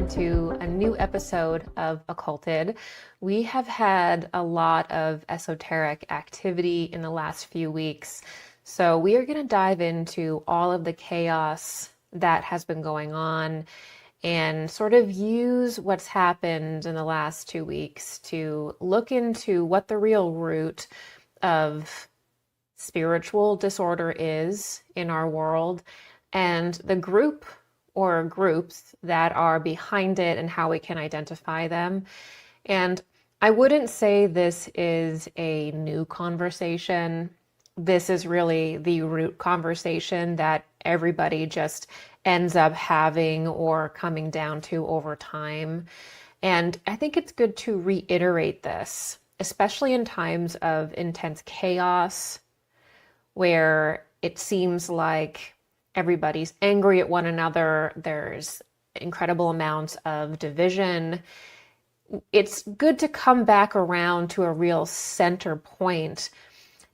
to a new episode of Occulted. We have had a lot of esoteric activity in the last few weeks, so we are going to dive into all of the chaos that has been going on and sort of use what's happened in the last 2 weeks to look into what the real root of spiritual disorder is in our world and the group or groups that are behind it and how we can identify them. And I wouldn't say this is a new conversation. This is really the root conversation that everybody just ends up having or coming down to over time. And I think it's good to reiterate this, especially in times of intense chaos, where it seems like everybody's angry at one another. There's incredible amounts of division. It's good to come back around to a real center point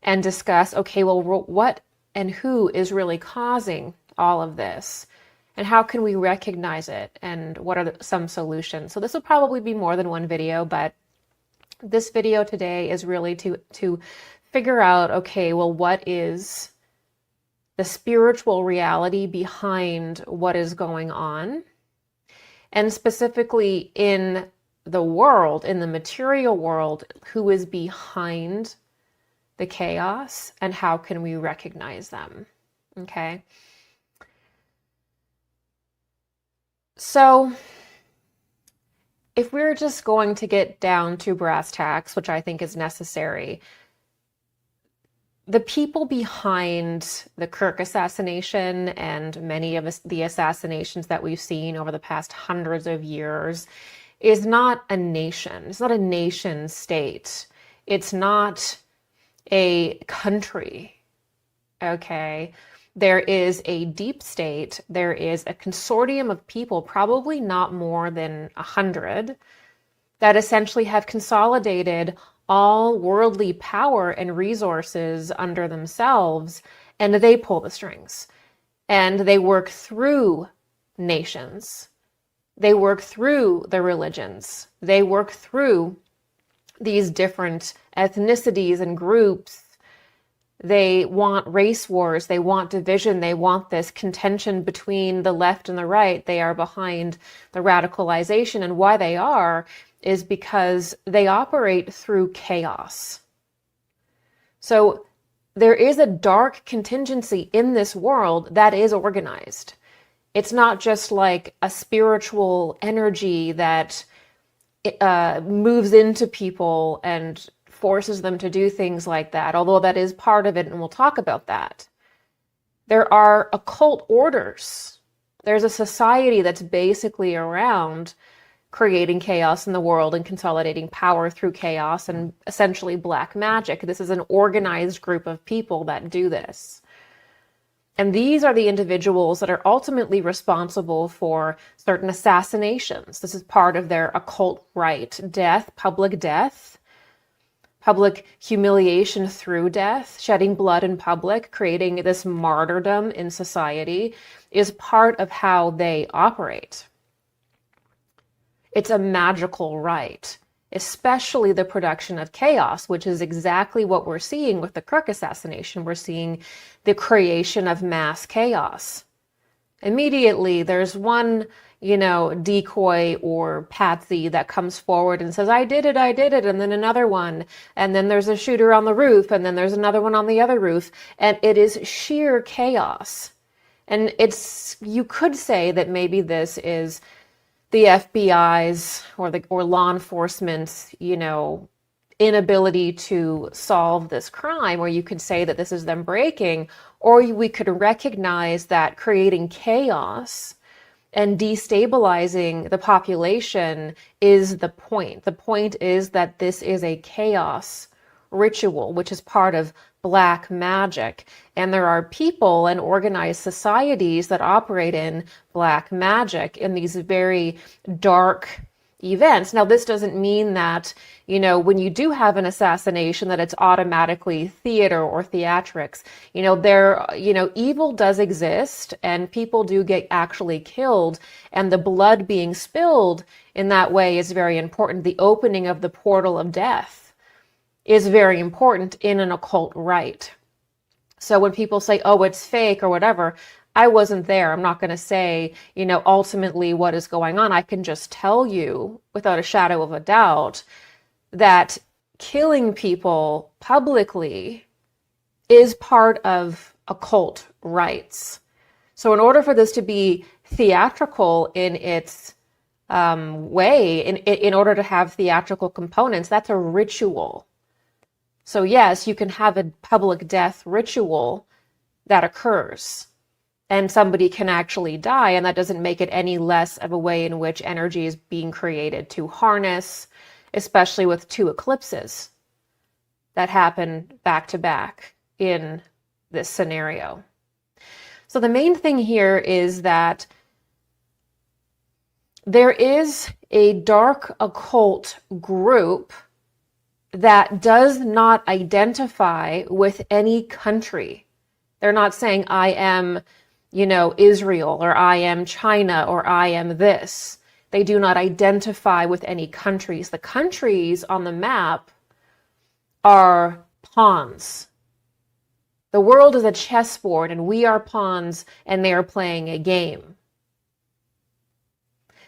and discuss, okay, well, what and who is really causing all of this? And how can we recognize it? And what are some solutions? So this will probably be more than one video, but this video today is really to figure out, okay, well, what is the spiritual reality behind what is going on? And specifically in the world, in the material world, who is behind the chaos and how can we recognize them? Okay. So if we're just going to get down to brass tacks, which I think is necessary, the people behind the Kirk assassination and many of the assassinations that we've seen over the past hundreds of years is not a nation. It's not a nation state. It's not a country. Okay. There is a deep state. There is a consortium of people, probably not more than 100, that essentially have consolidated all worldly power and resources under themselves, and they pull the strings. And they work through nations. They work through the religions. They work through these different ethnicities and groups. They want race wars. They want division. They want this contention between the left and the right. They are behind the radicalization. And why they are is because they operate through chaos. So there is a dark contingency in this world that is organized. It's not just like a spiritual energy that moves into people and forces them to do things like that, although that is part of it, and we'll talk about that. There are occult orders. There's a society that's basically around creating chaos in the world and consolidating power through chaos and essentially black magic. This is an organized group of people that do this. And these are the individuals that are ultimately responsible for certain assassinations. This is part of their occult rite. Death, public humiliation through death, shedding blood in public, creating this martyrdom in society is part of how they operate. It's a magical rite, especially the production of chaos, which is exactly what we're seeing with the Kirk assassination. We're seeing the creation of mass chaos. Immediately, there's one, decoy or patsy that comes forward and says, I did it, and then another one, and then there's a shooter on the roof, and then there's another one on the other roof, and it is sheer chaos. And you could say that maybe this is the FBI's or law enforcement's, inability to solve this crime, or you could say that this is them breaking, or we could recognize that creating chaos and destabilizing the population is the point. The point is that this is a chaos ritual, which is part of black magic. And there are people and organized societies that operate in black magic in these very dark, events. Now, this doesn't mean that, when you do have an assassination, that it's automatically theater or theatrics. Evil does exist and people do get actually killed, and the blood being spilled in that way is very important. The opening of the portal of death is very important in an occult rite. So when people say, oh, it's fake or whatever, I wasn't there. I'm not going to say, ultimately what is going on. I can just tell you without a shadow of a doubt that killing people publicly is part of occult rites. So in order for this to be theatrical in its way, in order to have theatrical components, that's a ritual. So yes, you can have a public death ritual that occurs, and somebody can actually die, and that doesn't make it any less of a way in which energy is being created to harness, especially with 2 eclipses that happen back to back in this scenario. So the main thing here is that there is a dark occult group that does not identify with any country. They're not saying, I am, Israel, or I am China, or I am this. They do not identify with any countries. The countries on the map are pawns. The world is a chessboard, and we are pawns, and they are playing a game.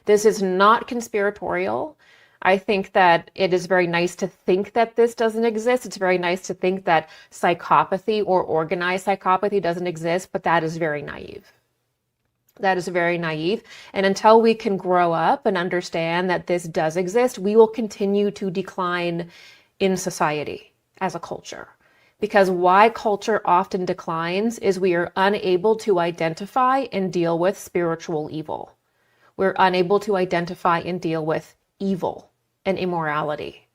This is not conspiratorial. I think that it is very nice to think that this doesn't exist. It's very nice to think that psychopathy or organized psychopathy doesn't exist, but that is very naive. That is very naive. And until we can grow up and understand that this does exist, we will continue to decline in society as a culture. Because why culture often declines is we are unable to identify and deal with spiritual evil. We're unable to identify and deal with evil and immorality,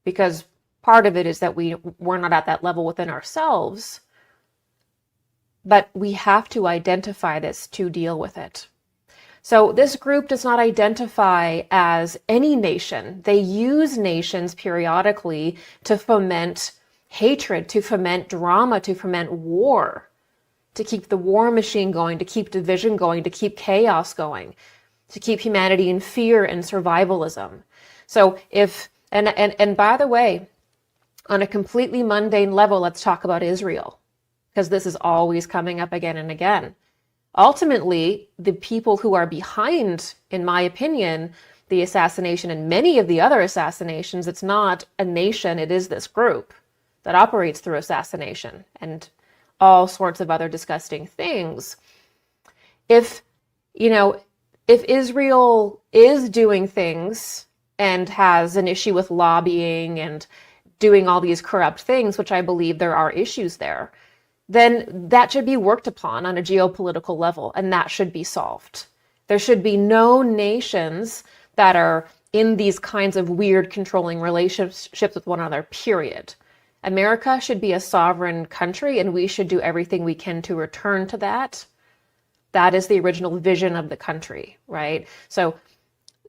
because part of it is that we're not at that level within ourselves, but we have to identify this to deal with it. So this group does not identify as any nation. They use nations periodically to foment hatred, to foment drama, to foment war, to keep the war machine going, to keep division going, to keep chaos going, to keep humanity in fear and survivalism. So and by the way, on a completely mundane level, let's talk about Israel, because this is always coming up again and again. Ultimately, the people who are behind, in my opinion, the assassination and many of the other assassinations, it's not a nation, it is this group that operates through assassination and all sorts of other disgusting things. If Israel is doing things and has an issue with lobbying and doing all these corrupt things, which I believe there are issues there, then that should be worked upon on a geopolitical level, and that should be solved. There should be no nations that are in these kinds of weird controlling relationships with one another, period. America should be a sovereign country, and we should do everything we can to return to that. That is the original vision of the country, right? So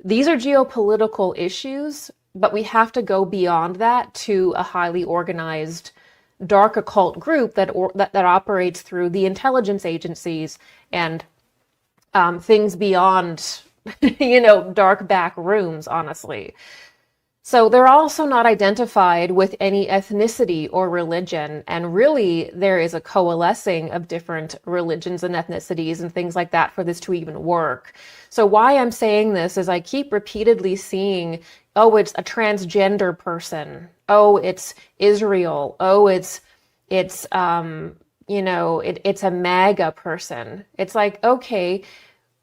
these are geopolitical issues, but we have to go beyond that to a highly organized dark occult group that operates through the intelligence agencies and things beyond, dark back rooms, honestly. So they're also not identified with any ethnicity or religion. And really, there is a coalescing of different religions and ethnicities and things like that for this to even work. So why I'm saying this is I keep repeatedly seeing, oh, it's a transgender person. Oh, it's Israel. Oh, it's a MAGA person. It's like, okay,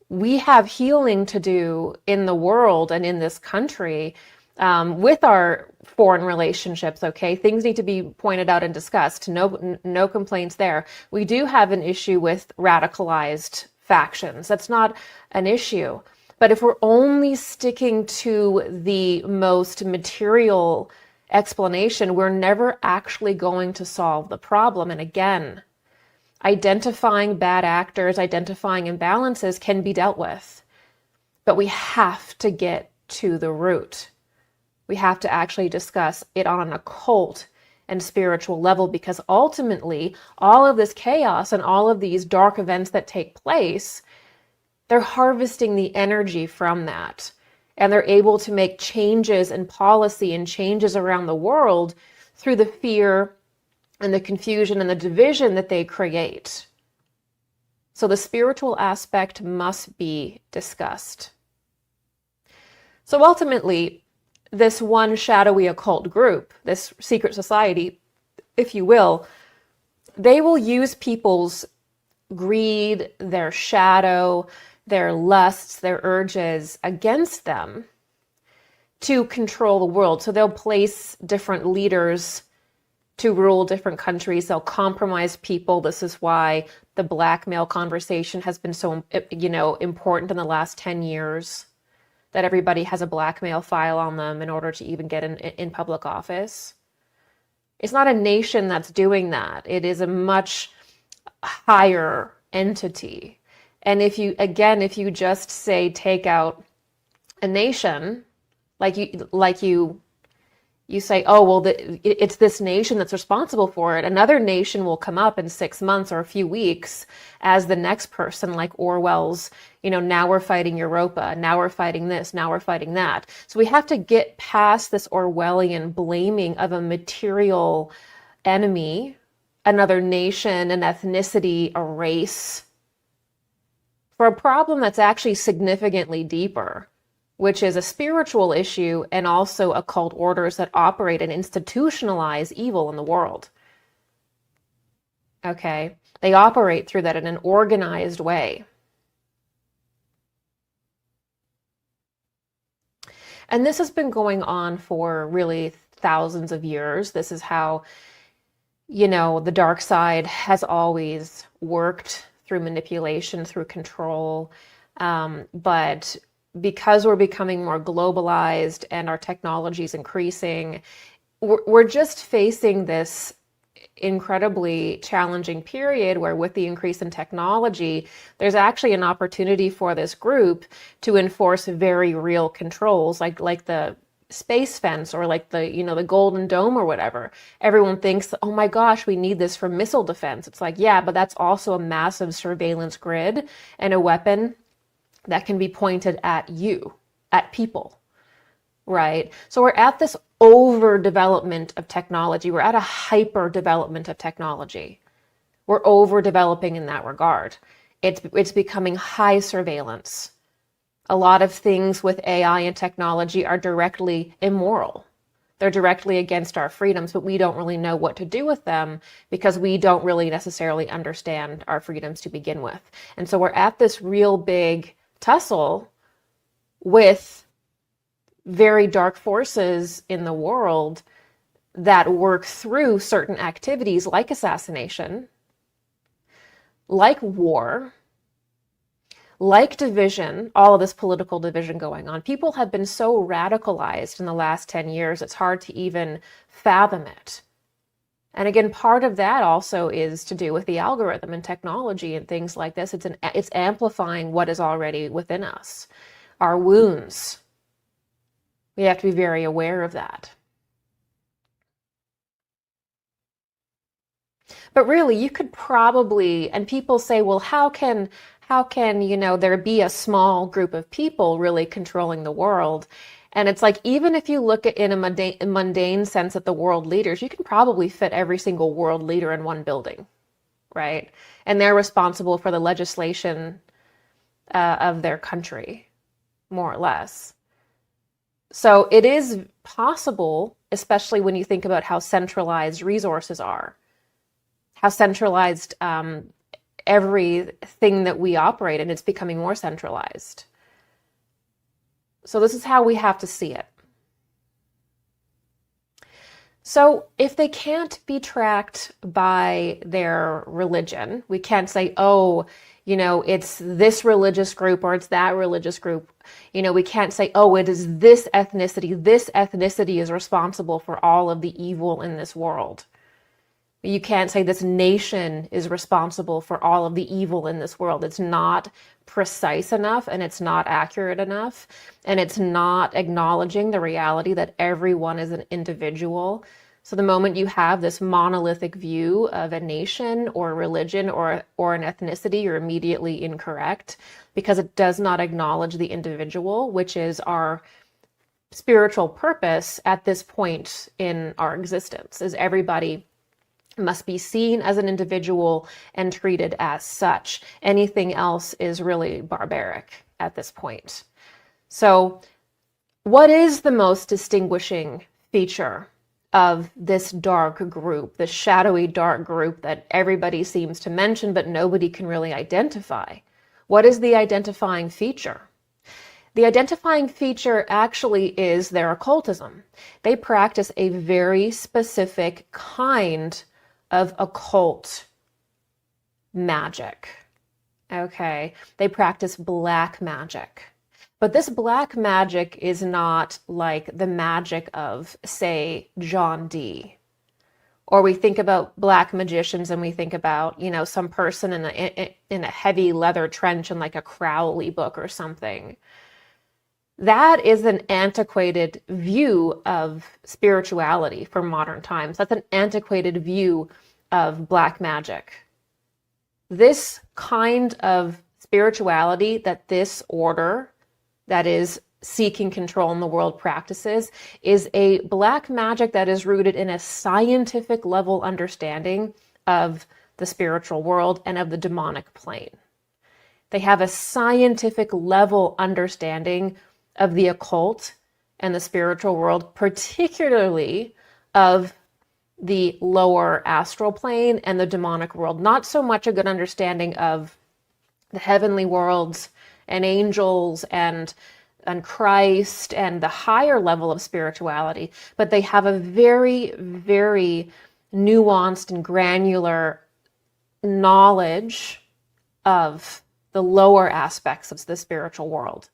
we have healing to do in the world and in this country. With our foreign relationships, okay, things need to be pointed out and discussed. No complaints there. We do have an issue with radicalized factions. That's not an issue. But if we're only sticking to the most material explanation, we're never actually going to solve the problem. And again, identifying bad actors, identifying imbalances can be dealt with. But we have to get to the root. We have to actually discuss it on an occult and spiritual level, because ultimately all of this chaos and all of these dark events that take place, they're harvesting the energy from that. And they're able to make changes in policy and changes around the world through the fear and the confusion and the division that they create. So the spiritual aspect must be discussed. So ultimately, this one shadowy occult group, this secret society, if you will, they will use people's greed, their shadow, their lusts, their urges against them to control the world. So they'll place different leaders to rule different countries. They'll compromise people. This is why the blackmail conversation has been so, important in the last 10 years, that everybody has a blackmail file on them in order to even get in public office. It's not a nation that's doing that. It is a much higher entity. And if you just say take out a nation, like you say, oh, well, it's this nation that's responsible for it. Another nation will come up in 6 months or a few weeks as the next person, like Orwell's, now we're fighting Europa, now we're fighting this, now we're fighting that. So we have to get past this Orwellian blaming of a material enemy, another nation, an ethnicity, a race, for a problem that's actually significantly deeper, which is a spiritual issue and also occult orders that operate and institutionalize evil in the world. Okay? They operate through that in an organized way. And this has been going on for really thousands of years. This is how, the dark side has always worked, through manipulation, through control. But because we're becoming more globalized and our technology is increasing, we're just facing this incredibly challenging period where, with the increase in technology, there's actually an opportunity for this group to enforce very real controls, like the space fence, or like the Golden Dome or whatever. Everyone thinks, oh my gosh, we need this for missile defense. It's like, yeah, but that's also a massive surveillance grid and a weapon that can be pointed at you, at people, right? So we're at this overdevelopment of technology. We're at a hyper development of technology. We're overdeveloping in that regard. It's becoming high surveillance. A lot of things with AI and technology are directly immoral. They're directly against our freedoms, but we don't really know what to do with them because we don't really necessarily understand our freedoms to begin with. And so we're at this real big tussle with very dark forces in the world that work through certain activities like assassination, like war, like division, all of this political division going on. People have been so radicalized in the last 10 years, it's hard to even fathom it. And again, part of that also is to do with the algorithm and technology and things like this. It's amplifying what is already within us, our wounds. We have to be very aware of that. But really, you could probably, and people say, well, how can there be a small group of people really controlling the world? And it's like, even if you look at in a mundane sense at the world leaders, you can probably fit every single world leader in one building, right? And they're responsible for the legislation of their country, more or less. So it is possible, especially when you think about how centralized resources are, how centralized everything that we operate in, it's becoming more centralized. So this is how we have to see it. So if they can't be tracked by their religion, we can't say, oh, it's this religious group or it's that religious group. We can't say, oh, it is this ethnicity. This ethnicity is responsible for all of the evil in this world. You can't say this nation is responsible for all of the evil in this world. It's not precise enough, and it's not accurate enough, and it's not acknowledging the reality that everyone is an individual. So the moment you have this monolithic view of a nation or a religion or an ethnicity, you're immediately incorrect, because it does not acknowledge the individual, which is our spiritual purpose at this point in our existence. Is everybody must be seen as an individual and treated as such. Anything else is really barbaric at this point. So what is the most distinguishing feature of this dark group, this shadowy dark group that everybody seems to mention but nobody can really identify? What is the identifying feature? The identifying feature actually is their occultism. They practice a very specific kind of occult magic. Okay, they practice black magic. But this black magic is not like the magic of, say, John Dee. Or we think about black magicians and we think about, some person in a heavy leather trench in like a Crowley book or something. That is an antiquated view of spirituality for modern times. That's an antiquated view of black magic. This kind of spirituality that this order that is seeking control in the world practices is a black magic that is rooted in a scientific level understanding of the spiritual world and of the demonic plane. They have a scientific level understanding of the occult and the spiritual world, particularly of the lower astral plane and the demonic world. Not so much a good understanding of the heavenly worlds and angels and Christ and the higher level of spirituality, but they have a very, very nuanced and granular knowledge of the lower aspects of the spiritual world.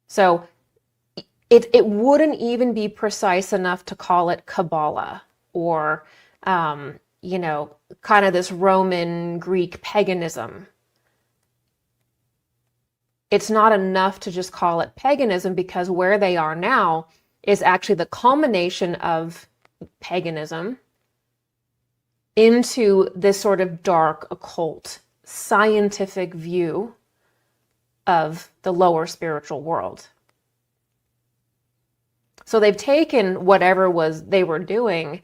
So it wouldn't even be precise enough to call it Kabbalah or, kind of this Roman Greek paganism. It's not enough to just call it paganism, because where they are now is actually the culmination of paganism into this sort of dark occult scientific view of the lower spiritual world. So they've taken whatever they were doing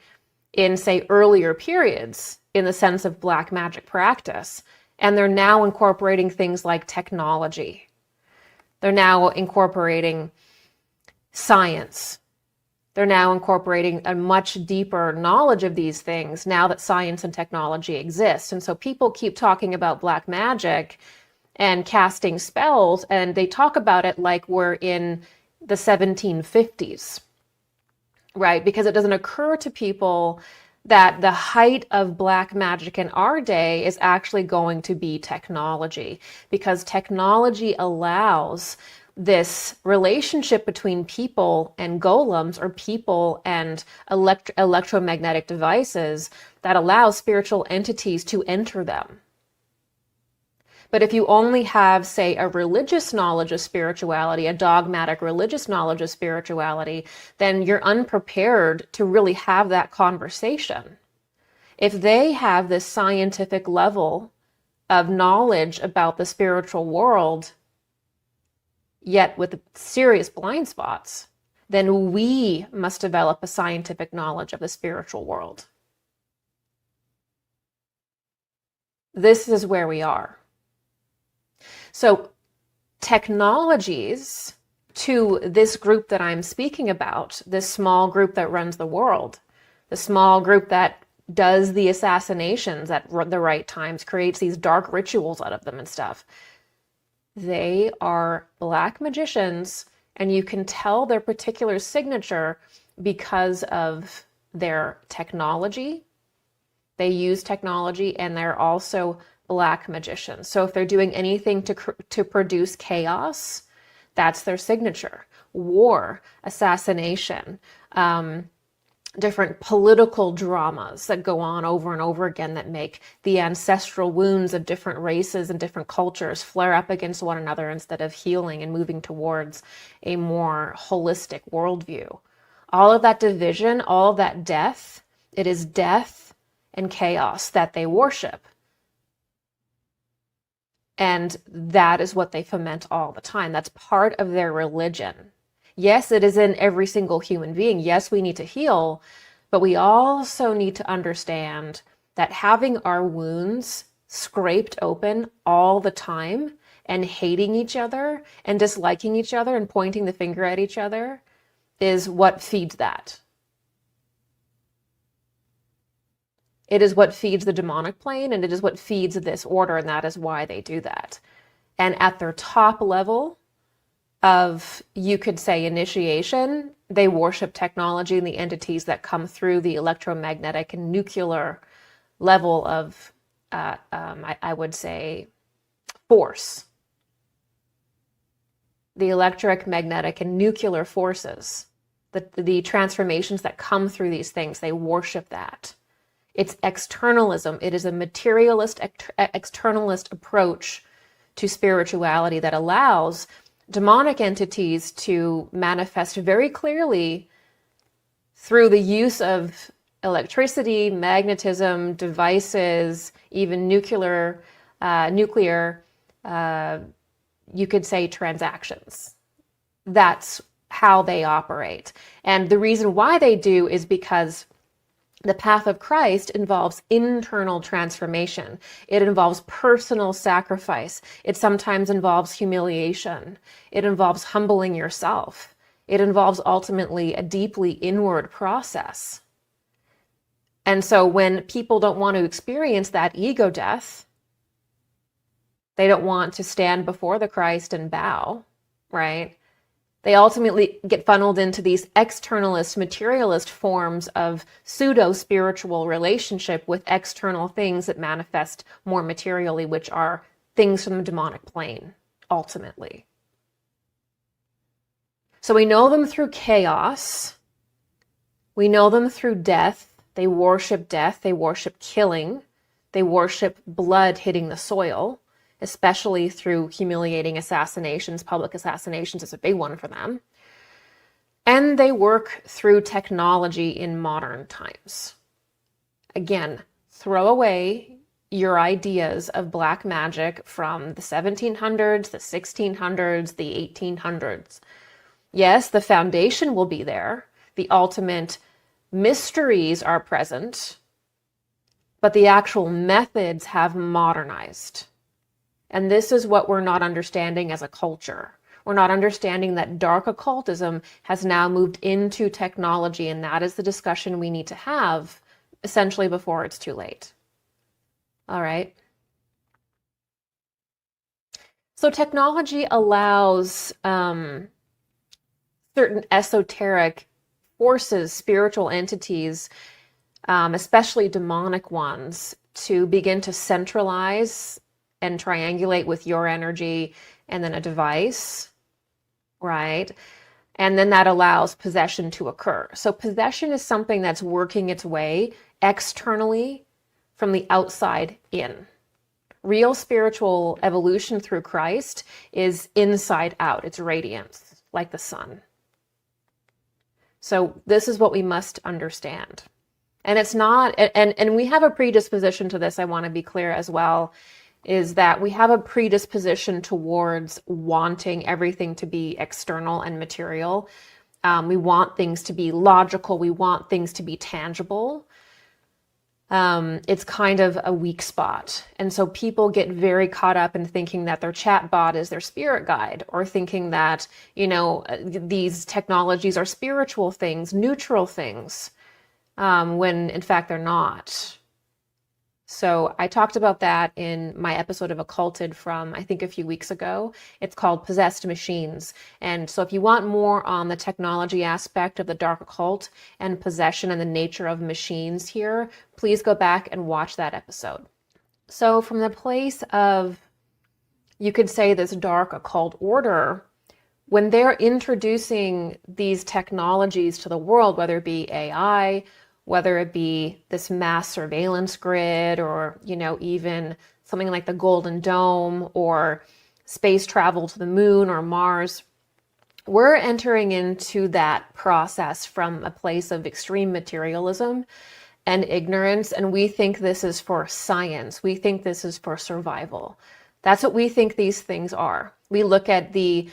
in, say, earlier periods in the sense of black magic practice, and they're now incorporating things like technology. They're now incorporating science. They're now incorporating a much deeper knowledge of these things now that science and technology exist. And so people keep talking about black magic and casting spells, and they talk about it like we're in the 1750s, right? Because it doesn't occur to people that the height of black magic in our day is actually going to be technology, because technology allows this relationship between people and golems, or people and electromagnetic devices, that allows spiritual entities to enter them. But if you only have, say, a religious knowledge of spirituality, a dogmatic religious knowledge of spirituality, then you're unprepared to really have that conversation. If they have this scientific level of knowledge about the spiritual world, yet with serious blind spots, then we must develop a scientific knowledge of the spiritual world. This is where we are. So technologies to this group that I'm speaking about, this small group that runs the world, the small group that does the assassinations at the right times, creates these dark rituals out of them and stuff. They are black magicians, and you can tell their particular signature because of their technology. They use technology, and they're also black magicians. So if they're doing anything to produce chaos, that's their signature. War, assassination, different political dramas that go on over and over again that make the ancestral wounds of different races and different cultures flare up against one another instead of healing and moving towards a more holistic worldview. All of that division, all of that death, it is death and chaos that they worship. And that is what they foment all the time. That's part of their religion. Yes, it is in every single human being. Yes, we need to heal, but we also need to understand that having our wounds scraped open all the time and hating each other and disliking each other and pointing the finger at each other is what feeds that. It is what feeds the demonic plane, and it is what feeds this order, and that is why they do that. And at their top level of, you could say, initiation, they worship technology and the entities that come through the electromagnetic and nuclear level of, I would say, force. The electric, magnetic, and nuclear forces, the transformations that come through these things, they worship that. It's externalism. It is a materialist, externalist approach to spirituality that allows demonic entities to manifest very clearly through the use of electricity, magnetism, devices, even nuclear, you could say, transactions. That's how they operate. And the reason why they do is because the path of Christ involves internal transformation. It involves personal sacrifice. It sometimes involves humiliation. It involves humbling yourself. It involves ultimately a deeply inward process. And so when people don't want to experience that ego death, they don't want to stand before the Christ and bow, right? They ultimately get funneled into these externalist, materialist forms of pseudo-spiritual relationship with external things that manifest more materially, which are things from the demonic plane, ultimately. So we know them through chaos. We know them through death. They worship death. They worship killing. They worship blood hitting the soil, especially through humiliating assassinations. Public assassinations is a big one for them. And they work through technology in modern times. Again, throw away your ideas of black magic from the 1700s, the 1600s, the 1800s. Yes, the foundation will be there. The ultimate mysteries are present, but the actual methods have modernized. And this is what we're not understanding as a culture. We're not understanding that dark occultism has now moved into technology, and that is the discussion we need to have essentially before it's too late. All right. So technology allows certain esoteric forces, spiritual entities, especially demonic ones, to begin to centralize and triangulate with your energy and then a device, right? And then that allows possession to occur. So possession is something that's working its way externally from the outside in. Real spiritual evolution through Christ is inside out. It's radiance, like the sun. So this is what we must understand. And it's not, and we have a predisposition to this, I want to be clear as well, is that we have a predisposition towards wanting everything to be external and material. We want things to be logical. We want things to be tangible. It's kind of a weak spot. And so people get very caught up in thinking that their chat bot is their spirit guide, or thinking that, these technologies are spiritual things, neutral things, when in fact they're not. So I talked about that in my episode of Occulted from, I think, a few weeks ago. It's called Possessed Machines. And so if you want more on the technology aspect of the dark occult and possession and the nature of machines here, please go back and watch that episode. So from the place of, you could say, this dark occult order, when they're introducing these technologies to the world, whether it be AI, whether it be this mass surveillance grid, or, even something like the Golden Dome, or space travel to the moon or Mars, we're entering into that process from a place of extreme materialism and ignorance, and we think this is for science. We think this is for survival. That's what we think these things are. We look at the,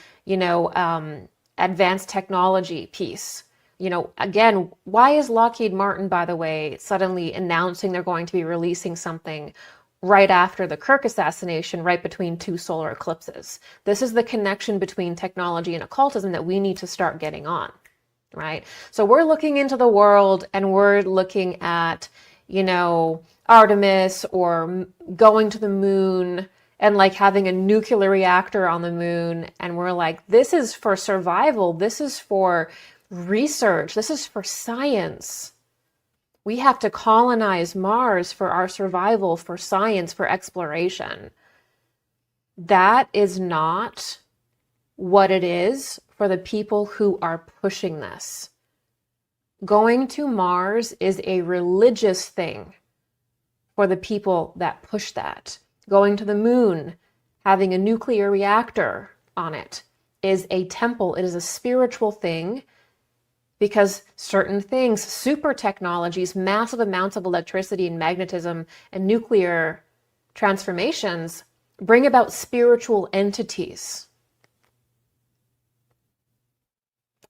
advanced technology piece. Again, why is Lockheed Martin, by the way, suddenly announcing they're going to be releasing something right after the Kirk assassination, right between two solar eclipses? This is the connection between technology and occultism that we need to start getting on, right? So we're looking into the world and we're looking at, Artemis, or going to the moon and like having a nuclear reactor on the moon. And we're like, this is for survival. This is for research. This is for science. We have to colonize Mars for our survival, for science, for exploration. That is not what it is for the people who are pushing this. Going to Mars is a religious thing for the people that push that. Going to the moon, having a nuclear reactor on it, is a temple. It is a spiritual thing, because certain things, super technologies, massive amounts of electricity and magnetism and nuclear transformations, bring about spiritual entities.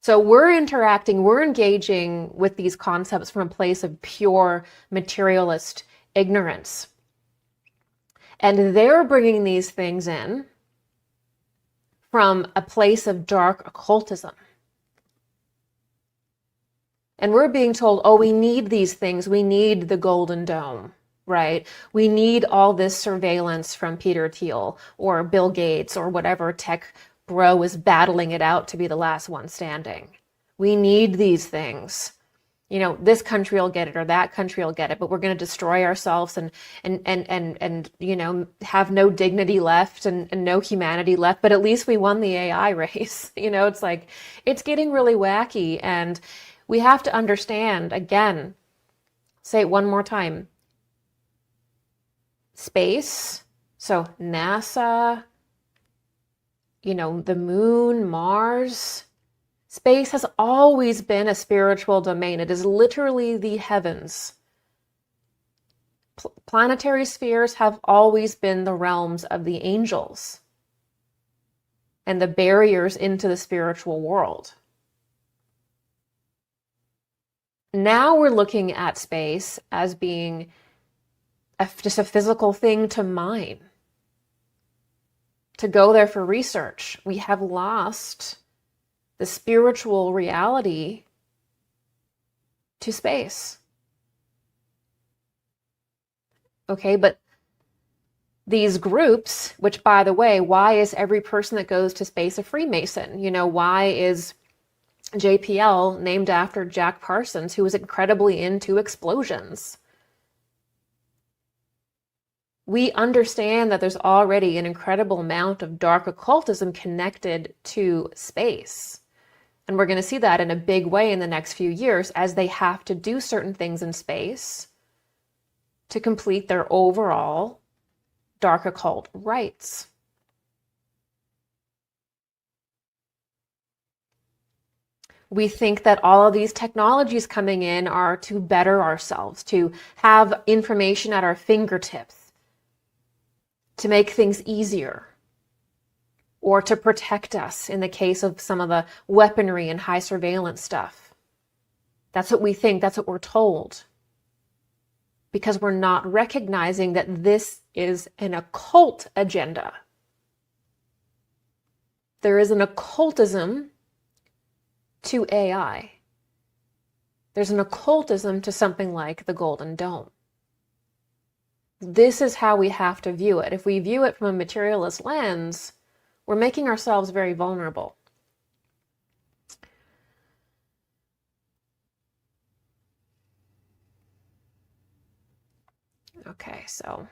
So we're interacting, we're engaging with these concepts from a place of pure materialist ignorance. And they're bringing these things in from a place of dark occultism. And we're being told, oh, we need these things. We need the Golden Dome, right? We need all this surveillance from Peter Thiel or Bill Gates or whatever tech bro is battling it out to be the last one standing. We need these things. This country will get it or that country will get it, but we're going to destroy ourselves and have no dignity left and no humanity left. But at least we won the AI race. It's like, it's getting really wacky. And we have to understand, again, say it one more time. Space, so NASA, the moon, Mars. Space has always been a spiritual domain. It is literally the heavens. Planetary spheres have always been the realms of the angels and the barriers into the spiritual world. Now we're looking at space as being just a physical thing to mine, to go there for research. We have lost the spiritual reality to space. Okay, but these groups, which, by the way, why is every person that goes to space a Freemason? Why is JPL named after Jack Parsons, who was incredibly into explosions? We understand that there's already an incredible amount of dark occultism connected to space. And we're going to see that in a big way in the next few years, as they have to do certain things in space to complete their overall dark occult rites. We think that all of these technologies coming in are to better ourselves, to have information at our fingertips, to make things easier, or to protect us in the case of some of the weaponry and high surveillance stuff. That's what we think. That's what we're told. Because we're not recognizing that this is an occult agenda. There is an occultism to AI. There's an occultism to something like the Golden Dome. This is how we have to view it. If we view it from a materialist lens, we're making ourselves very vulnerable. Okay, so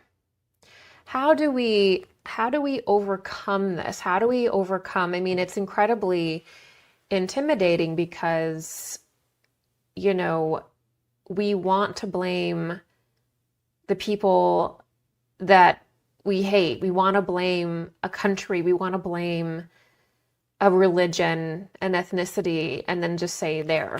how do we overcome this? How do we overcome? I mean, it's incredibly intimidating because, you know, we want to blame the people that we hate. We want to blame a country. We want to blame a religion, an ethnicity, and then just say there.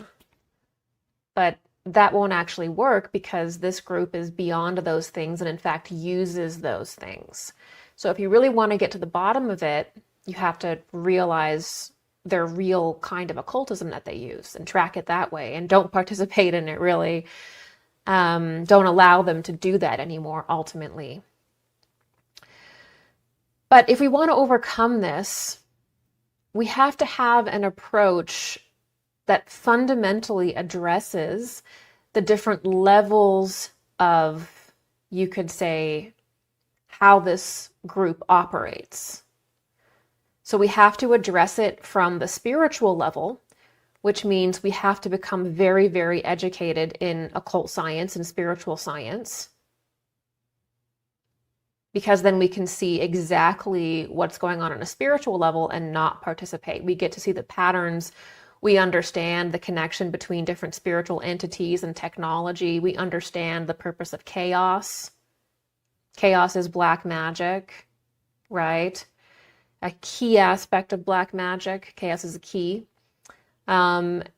But that won't actually work because this group is beyond those things and in fact uses those things. So if you really want to get to the bottom of it, you have to realize their real kind of occultism that they use and track it that way, and don't participate in it really. Don't allow them to do that anymore, ultimately. But if we want to overcome this, we have to have an approach that fundamentally addresses the different levels of, you could say, how this group operates. So we have to address it from the spiritual level, which means we have to become very, very educated in occult science and spiritual science, because then we can see exactly what's going on a spiritual level and not participate. We get to see the patterns. We understand the connection between different spiritual entities and technology. We understand the purpose of chaos. Chaos is black magic, right? A key aspect of black magic. Chaos is a key. And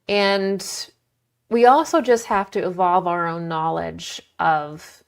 we also just have to evolve our own knowledge of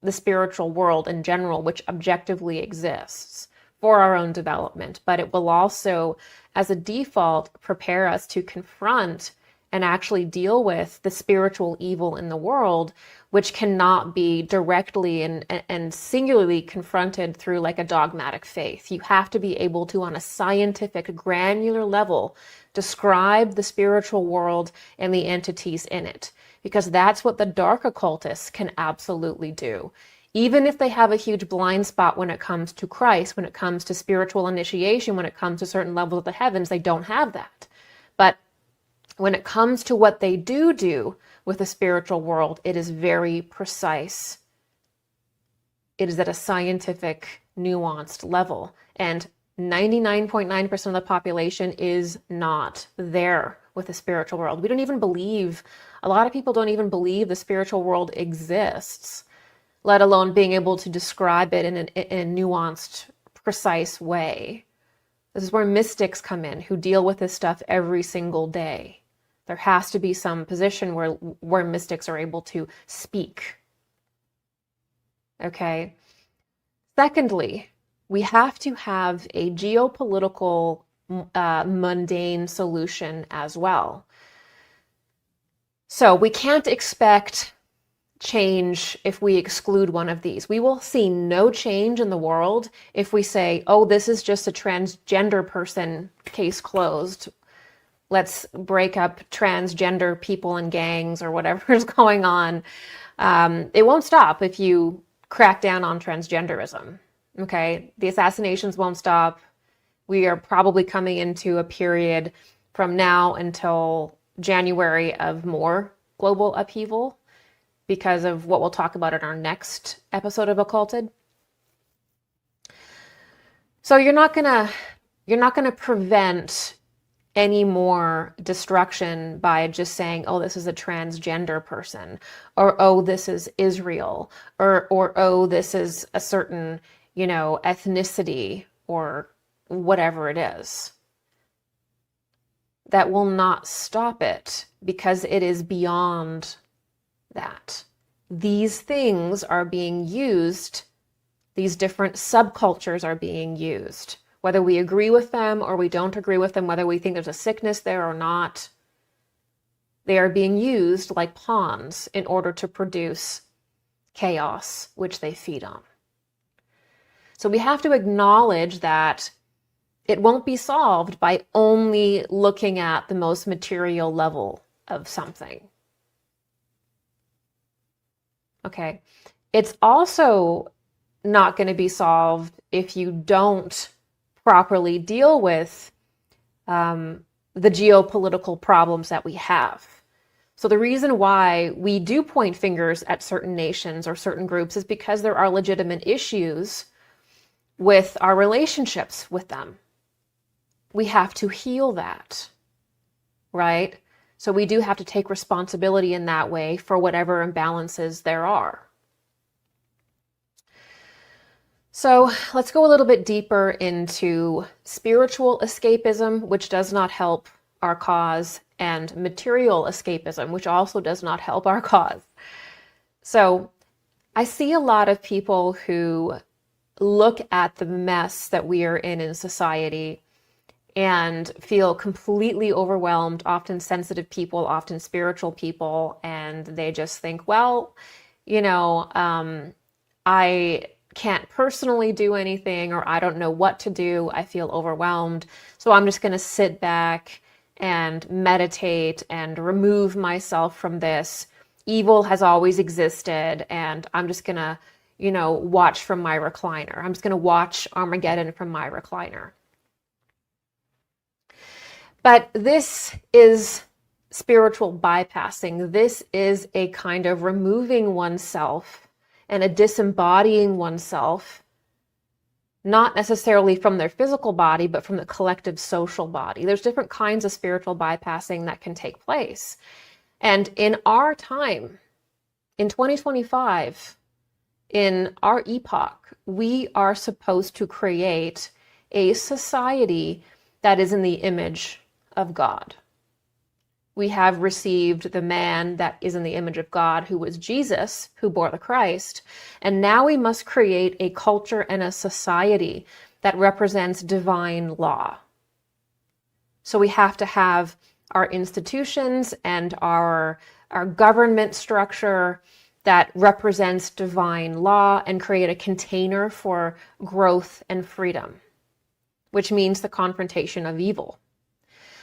the spiritual world in general, which objectively exists for our own development. But it will also, as a default, prepare us to confront and actually deal with the spiritual evil in the world, which cannot be directly and singularly confronted through like a dogmatic faith. You have to be able to, on a scientific, granular level, describe the spiritual world and the entities in it, because that's what the dark occultists can absolutely do. Even if they have a huge blind spot when it comes to Christ, when it comes to spiritual initiation, when it comes to certain levels of the heavens, they don't have that. But when it comes to what they do with the spiritual world, it is very precise. It is at a scientific, nuanced level. And 99.9% of the population is not there with the spiritual world. We don't even believe, a lot of people don't even believe the spiritual world exists, let alone being able to describe it in a nuanced, precise way. This is where mystics come in, who deal with this stuff every single day. There has to be some position where mystics are able to speak. Okay? Secondly, we have to have a geopolitical, mundane solution as well. So we can't expect change if we exclude one of these. We will see no change in the world if we say, oh, this is just a transgender person, case closed. Let's break up transgender people in gangs or whatever is going on. It won't stop if you crack down on transgenderism. Okay, the assassinations won't stop. We are probably coming into a period from now until January of more global upheaval because of what we'll talk about in our next episode of Occulted. So you're not gonna prevent any more destruction by just saying, oh, this is a transgender person, or oh, this is Israel, or oh, this is a certain, ethnicity, or whatever it is. That will not stop it because it is beyond that. These things are being used, these different subcultures are being used. Whether we agree with them or we don't agree with them, whether we think there's a sickness there or not, they are being used like pawns in order to produce chaos, which they feed on. So we have to acknowledge that it won't be solved by only looking at the most material level of something. Okay. It's also not going to be solved if you don't properly deal with the geopolitical problems that we have. So the reason why we do point fingers at certain nations or certain groups is because there are legitimate issues with our relationships with them. We have to heal that, right? So we do have to take responsibility in that way for whatever imbalances there are. So let's go a little bit deeper into spiritual escapism, which does not help our cause, and material escapism, which also does not help our cause. So I see a lot of people who look at the mess that we are in society and feel completely overwhelmed, often sensitive people, often spiritual people, and they just think, well, I can't personally do anything, or I don't know what to do. I feel overwhelmed. So I'm just going to sit back and meditate and remove myself from this. Evil has always existed, and I'm just going to, watch from my recliner. I'm just going to watch Armageddon from my recliner. But this is spiritual bypassing. This is a kind of removing oneself and a disembodying oneself, not necessarily from their physical body, but from the collective social body. There's different kinds of spiritual bypassing that can take place. And in our time, in 2025, in our epoch, we are supposed to create a society that is in the image of God. We have received the man that is in the image of God, who was Jesus, who bore the Christ. And now we must create a culture and a society that represents divine law. So we have to have our institutions and our government structure that represents divine law and create a container for growth and freedom, which means the confrontation of evil.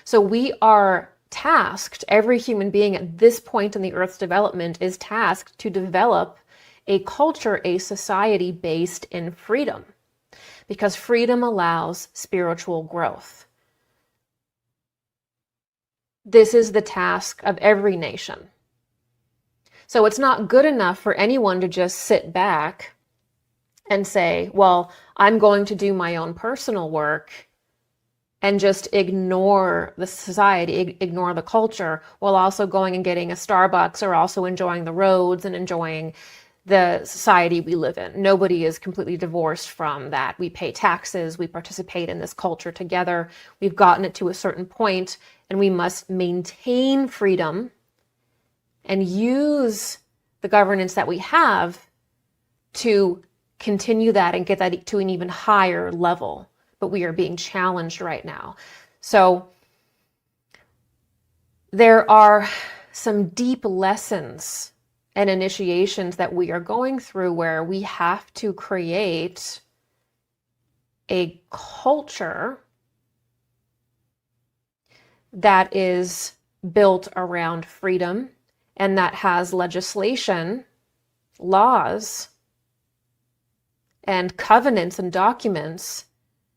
So we are tasked, every human being at this point in the Earth's development is tasked to develop a culture, a society based in freedom, because freedom allows spiritual growth. This is the task of every nation. So it's not good enough for anyone to just sit back and say, well, I'm going to do my own personal work and just ignore the society, ignore the culture, while also going and getting a Starbucks or also enjoying the roads and enjoying the society we live in. Nobody is completely divorced from that. We pay taxes, we participate in this culture together. We've gotten it to a certain point, and we must maintain freedom and use the governance that we have to continue that and get that to an even higher level. But we are being challenged right now. So there are some deep lessons and initiations that we are going through where we have to create a culture that is built around freedom and that has legislation, laws, and covenants and documents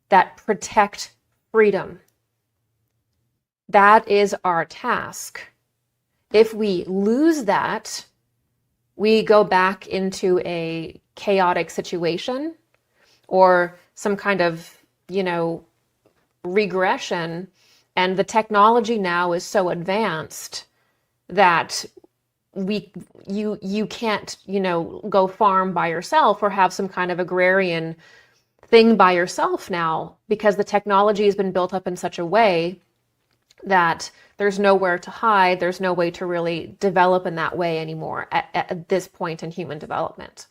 that protect freedom. That is our task. If we lose that, we go back into a chaotic situation or some kind of, regression. And the technology now is so advanced that you can't, go farm by yourself or have some kind of agrarian thing by yourself now, because the technology has been built up in such a way that there's nowhere to hide. There's no way to really develop in that way anymore at this point in human development.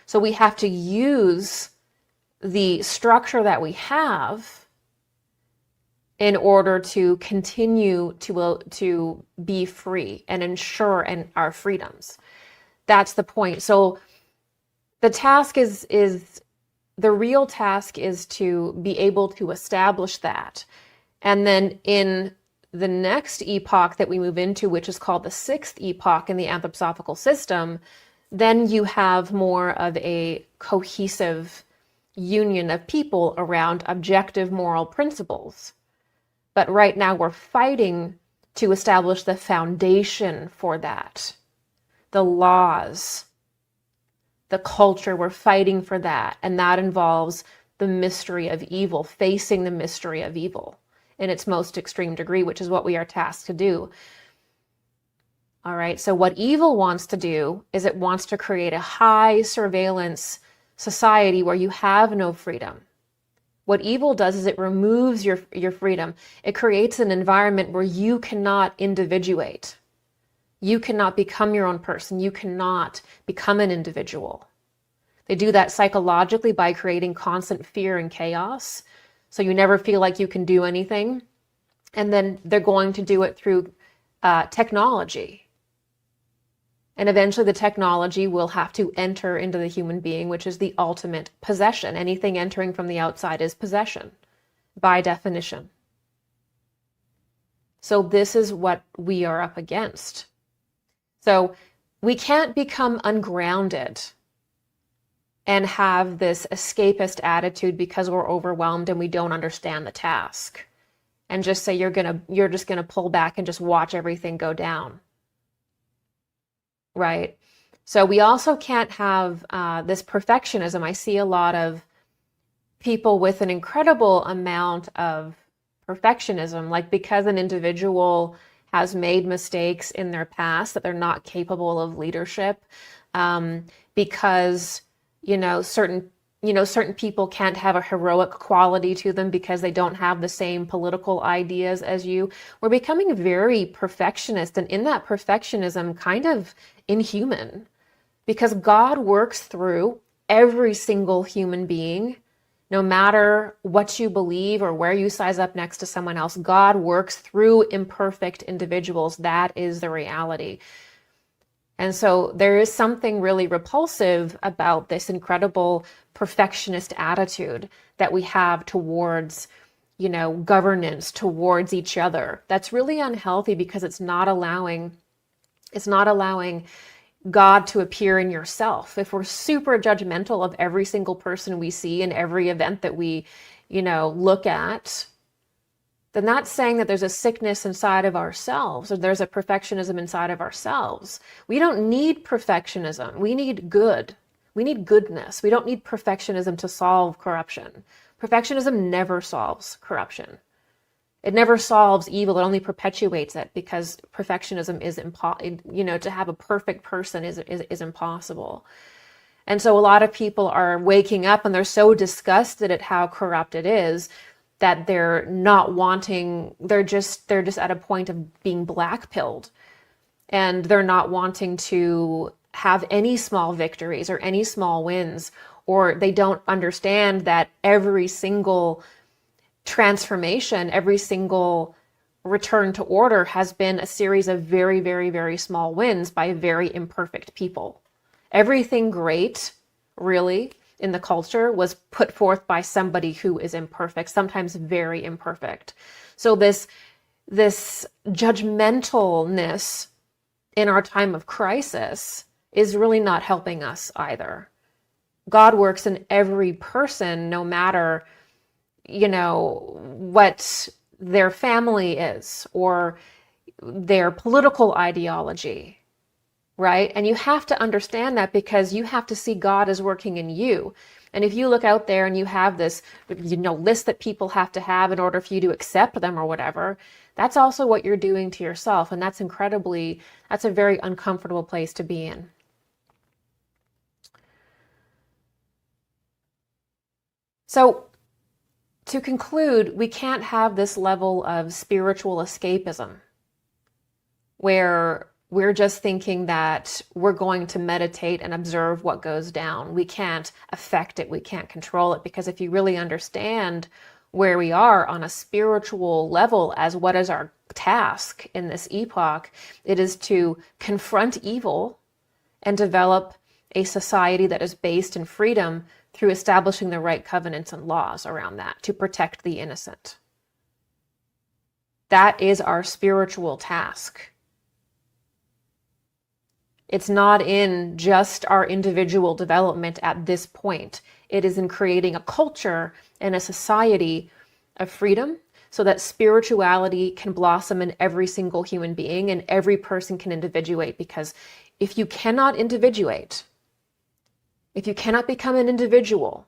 So we have to use the structure that we have in order to continue to be free and ensure our freedoms. That's the point. So the task the real task is to be able to establish that. And then in the next epoch that we move into, which is called the sixth epoch in the anthroposophical system, then you have more of a cohesive union of people around objective moral principles. But right now we're fighting to establish the foundation for that, the laws, the culture. We're fighting for that. And that involves the mystery of evil, facing the mystery of evil in its most extreme degree, which is what we are tasked to do. All right, so what evil wants to do is it wants to create a high surveillance society where you have no freedom. What evil does is it removes your freedom. It creates an environment where you cannot individuate. You cannot become your own person. You cannot become an individual. They do that psychologically by creating constant fear and chaos. So you never feel like you can do anything. And then they're going to do it through technology. And eventually the technology will have to enter into the human being, which is the ultimate possession. Anything entering from the outside is possession, by definition. So this is what we are up against. So we can't become ungrounded and have this escapist attitude because we're overwhelmed and we don't understand the task, and just say you're just gonna pull back and just watch everything go down. Right? So we also can't have this perfectionism. I see a lot of people with an incredible amount of perfectionism, like because an individual has made mistakes in their past that they're not capable of leadership, because certain people can't have a heroic quality to them because they don't have the same political ideas as you. We're becoming very perfectionist, and in that perfectionism, kind of inhuman, because God works through every single human being, no matter what you believe or where you size up next to someone else. God works through imperfect individuals. That is the reality. And so there is something really repulsive about this incredible perfectionist attitude that we have towards, governance, towards each other. That's really unhealthy because it's not allowing God to appear in yourself. If we're super judgmental of every single person we see and every event that we, look at, then that's saying that there's a sickness inside of ourselves, or there's a perfectionism inside of ourselves. We don't need perfectionism. We need good. We need goodness. We don't need perfectionism to solve corruption. Perfectionism never solves corruption. It never solves evil. It only perpetuates it, because perfectionism is to have a perfect person is impossible. And so a lot of people are waking up and they're so disgusted at how corrupt it is that they're just at a point of being black-pilled, and they're not wanting to have any small victories or any small wins, or they don't understand that every single transformation, every single return to order has been a series of very, very, very small wins by very imperfect people. Everything great, really, in the culture was put forth by somebody who is imperfect, sometimes very imperfect. So this judgmentalness in our time of crisis is really not helping us either. God works in every person, no matter, what their family is or their political ideology. Right? And you have to understand that, because you have to see God as working in you. And if you look out there and you have this, list that people have to have in order for you to accept them or whatever, that's also what you're doing to yourself. And that's a very uncomfortable place to be in. So to conclude, we can't have this level of spiritual escapism where we're just thinking that we're going to meditate and observe what goes down. We can't affect it. We can't control it. Because if you really understand where we are on a spiritual level as what is our task in this epoch, it is to confront evil and develop a society that is based in freedom through establishing the right covenants and laws around that to protect the innocent. That is our spiritual task. It's not in just our individual development at this point. It is in creating a culture and a society of freedom so that spirituality can blossom in every single human being and every person can individuate. Because if you cannot individuate, if you cannot become an individual,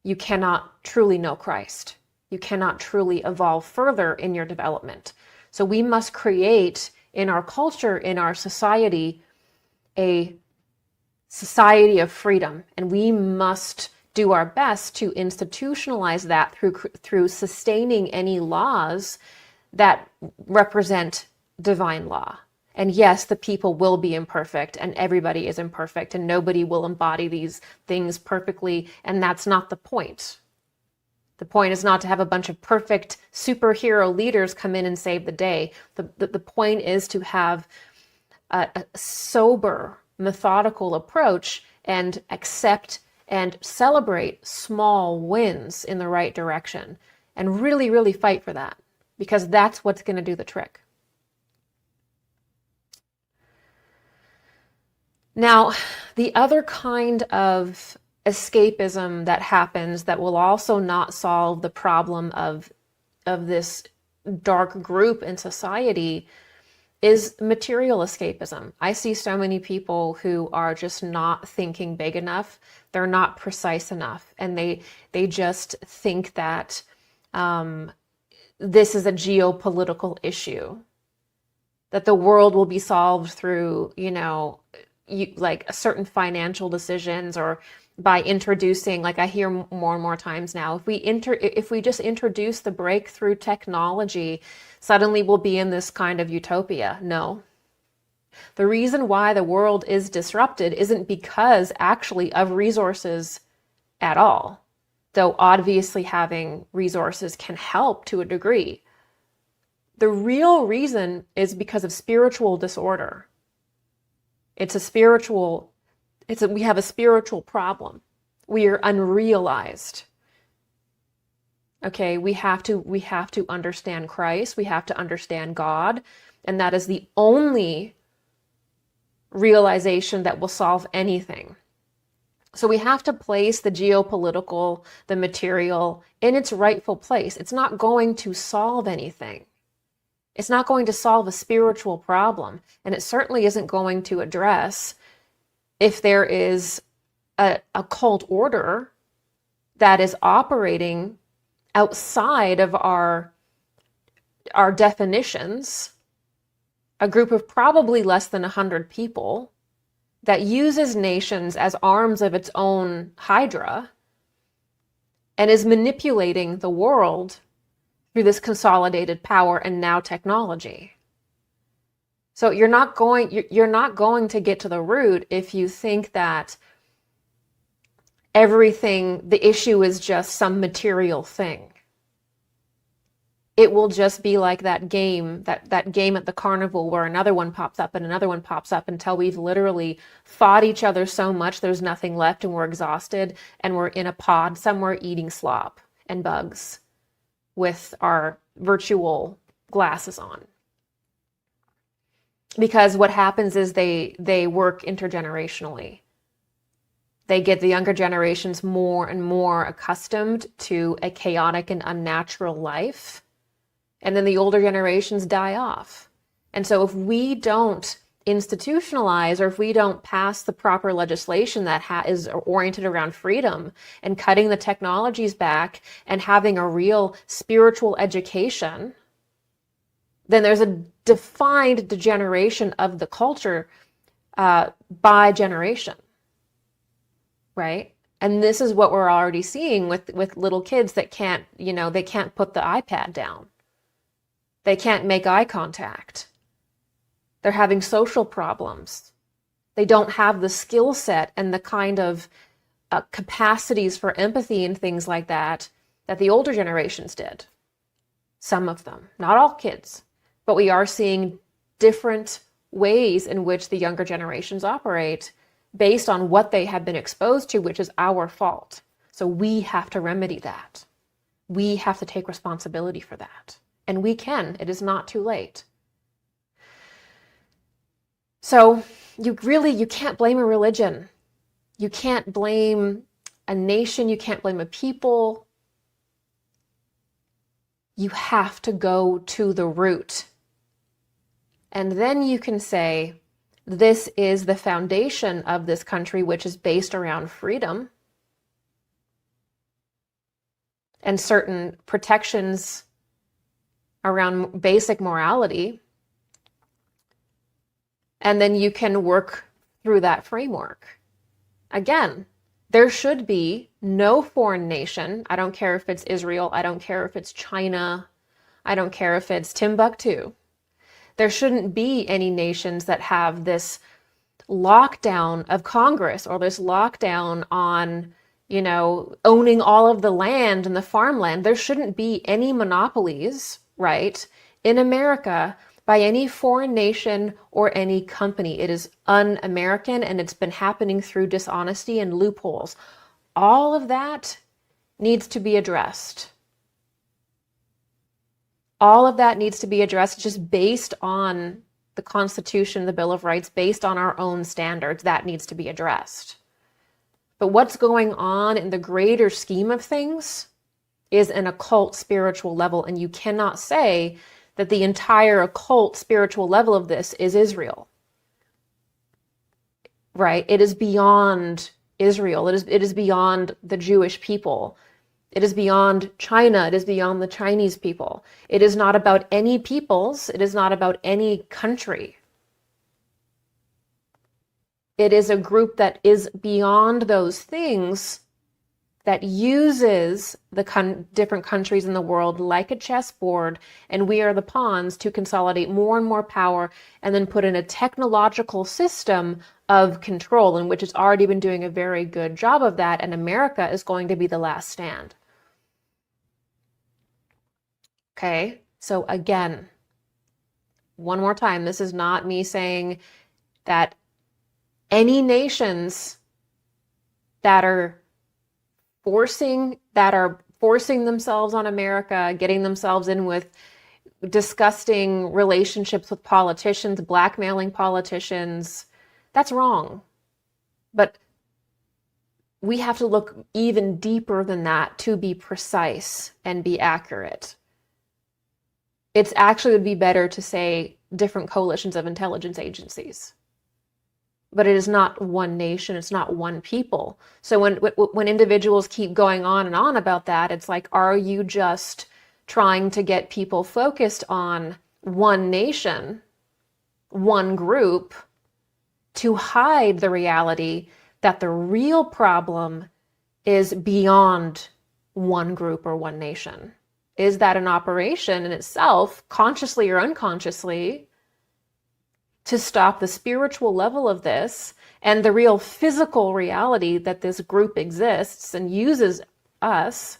you cannot truly know Christ. You cannot truly evolve further in your development. So we must create in our culture, in our society, a society of freedom. And we must do our best to institutionalize that through sustaining any laws that represent divine law. And yes, the people will be imperfect and everybody is imperfect and nobody will embody these things perfectly. And that's not the point. The point is not to have a bunch of perfect superhero leaders come in and save the day. The point is to have a sober, methodical approach and accept and celebrate small wins in the right direction and really, really fight for that, because that's what's going to do the trick. Now, the other kind of escapism that happens that will also not solve the problem of this dark group in society is material escapism. I see so many people who are just not thinking big enough. They're not precise enough. And they just think that this is a geopolitical issue, that the world will be solved through, like certain financial decisions or by introducing, like I hear more and more times now, if we just introduce the breakthrough technology, suddenly we'll be in this kind of utopia. No. The reason why the world is disrupted isn't because actually of resources at all, though obviously having resources can help to a degree. The real reason is because of spiritual disorder. We have a spiritual problem. We are unrealized. Okay, we have to understand Christ, we have to understand God, and that is the only realization that will solve anything. So we have to place the geopolitical, the material in its rightful place. It's not going to solve anything. It's not going to solve a spiritual problem, and it certainly isn't going to address if there is a occult order that is operating outside of our definitions, a group of probably less than 100 people that uses nations as arms of its own hydra and is manipulating the world through this consolidated power and now technology. So you're not going to get to the root if you think that the issue is just some material thing. It will just be like that game at the carnival where another one pops up and another one pops up until we've literally fought each other so much there's nothing left and we're exhausted and we're in a pod somewhere eating slop and bugs with our virtual glasses on. Because what happens is they work intergenerationally. They get the younger generations more and more accustomed to a chaotic and unnatural life. And then the older generations die off. And so if we don't institutionalize, or if we don't pass the proper legislation that is oriented around freedom and cutting the technologies back and having a real spiritual education, then there's a defined degeneration of the culture by generation, right? And this is what we're already seeing with little kids that can't, they can't put the iPad down. They can't make eye contact. They're having social problems. They don't have the skill set and the kind of capacities for empathy and things like that the older generations did. Some of them, not all kids, but we are seeing different ways in which the younger generations operate based on what they have been exposed to, which is our fault. So we have to remedy that. We have to take responsibility for that. And we can. It is not too late. So you can't blame a religion. You can't blame a nation. You can't blame a people. You have to go to the root. And then you can say, this is the foundation of this country, which is based around freedom and certain protections around basic morality. And then you can work through that framework. Again, there should be no foreign nation. I don't care if it's Israel. I don't care if it's China. I don't care if it's Timbuktu. There shouldn't be any nations that have this lockdown of Congress or this lockdown on, owning all of the land and the farmland. There shouldn't be any monopolies, right, in America by any foreign nation or any company. It is un-American, and it's been happening through dishonesty and loopholes. All of that needs to be addressed. All of that needs to be addressed just based on the Constitution, the Bill of Rights, based on our own standards. That needs to be addressed. But what's going on in the greater scheme of things is an occult spiritual level, and you cannot say that the entire occult spiritual level of this is Israel. Right? It is beyond Israel. It is beyond the Jewish people. It is beyond China. It is beyond the Chinese people. It is not about any peoples. It is not about any country. It is a group that is beyond those things, that uses the different countries in the world like a chessboard, and we are the pawns to consolidate more and more power and then put in a technological system of control, in which it's already been doing a very good job of that, and America is going to be the last stand. Okay, so again, one more time, this is not me saying that any nations that are forcing themselves on America, getting themselves in with disgusting relationships with politicians, blackmailing politicians, that's wrong. But we have to look even deeper than that to be precise and be accurate. It's actually would be better to say different coalitions of intelligence agencies. But it is not one nation, it's not one people. So when individuals keep going on and on about that, it's like, are you just trying to get people focused on one nation, one group, to hide the reality that the real problem is beyond one group or one nation? Is that an operation in itself, consciously or unconsciously, to stop the spiritual level of this and the real physical reality that this group exists and uses us,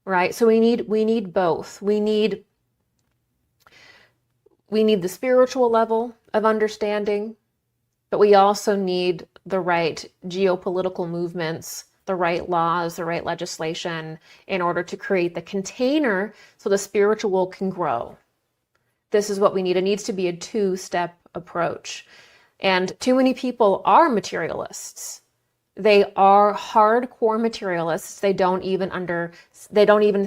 right? So we need both. We need the spiritual level of understanding, but we also need the right geopolitical movements, the right laws, the right legislation in order to create the container so the spiritual can grow. This is what we need. It needs to be a two-step approach. And too many people are materialists. They are hardcore materialists. They don't even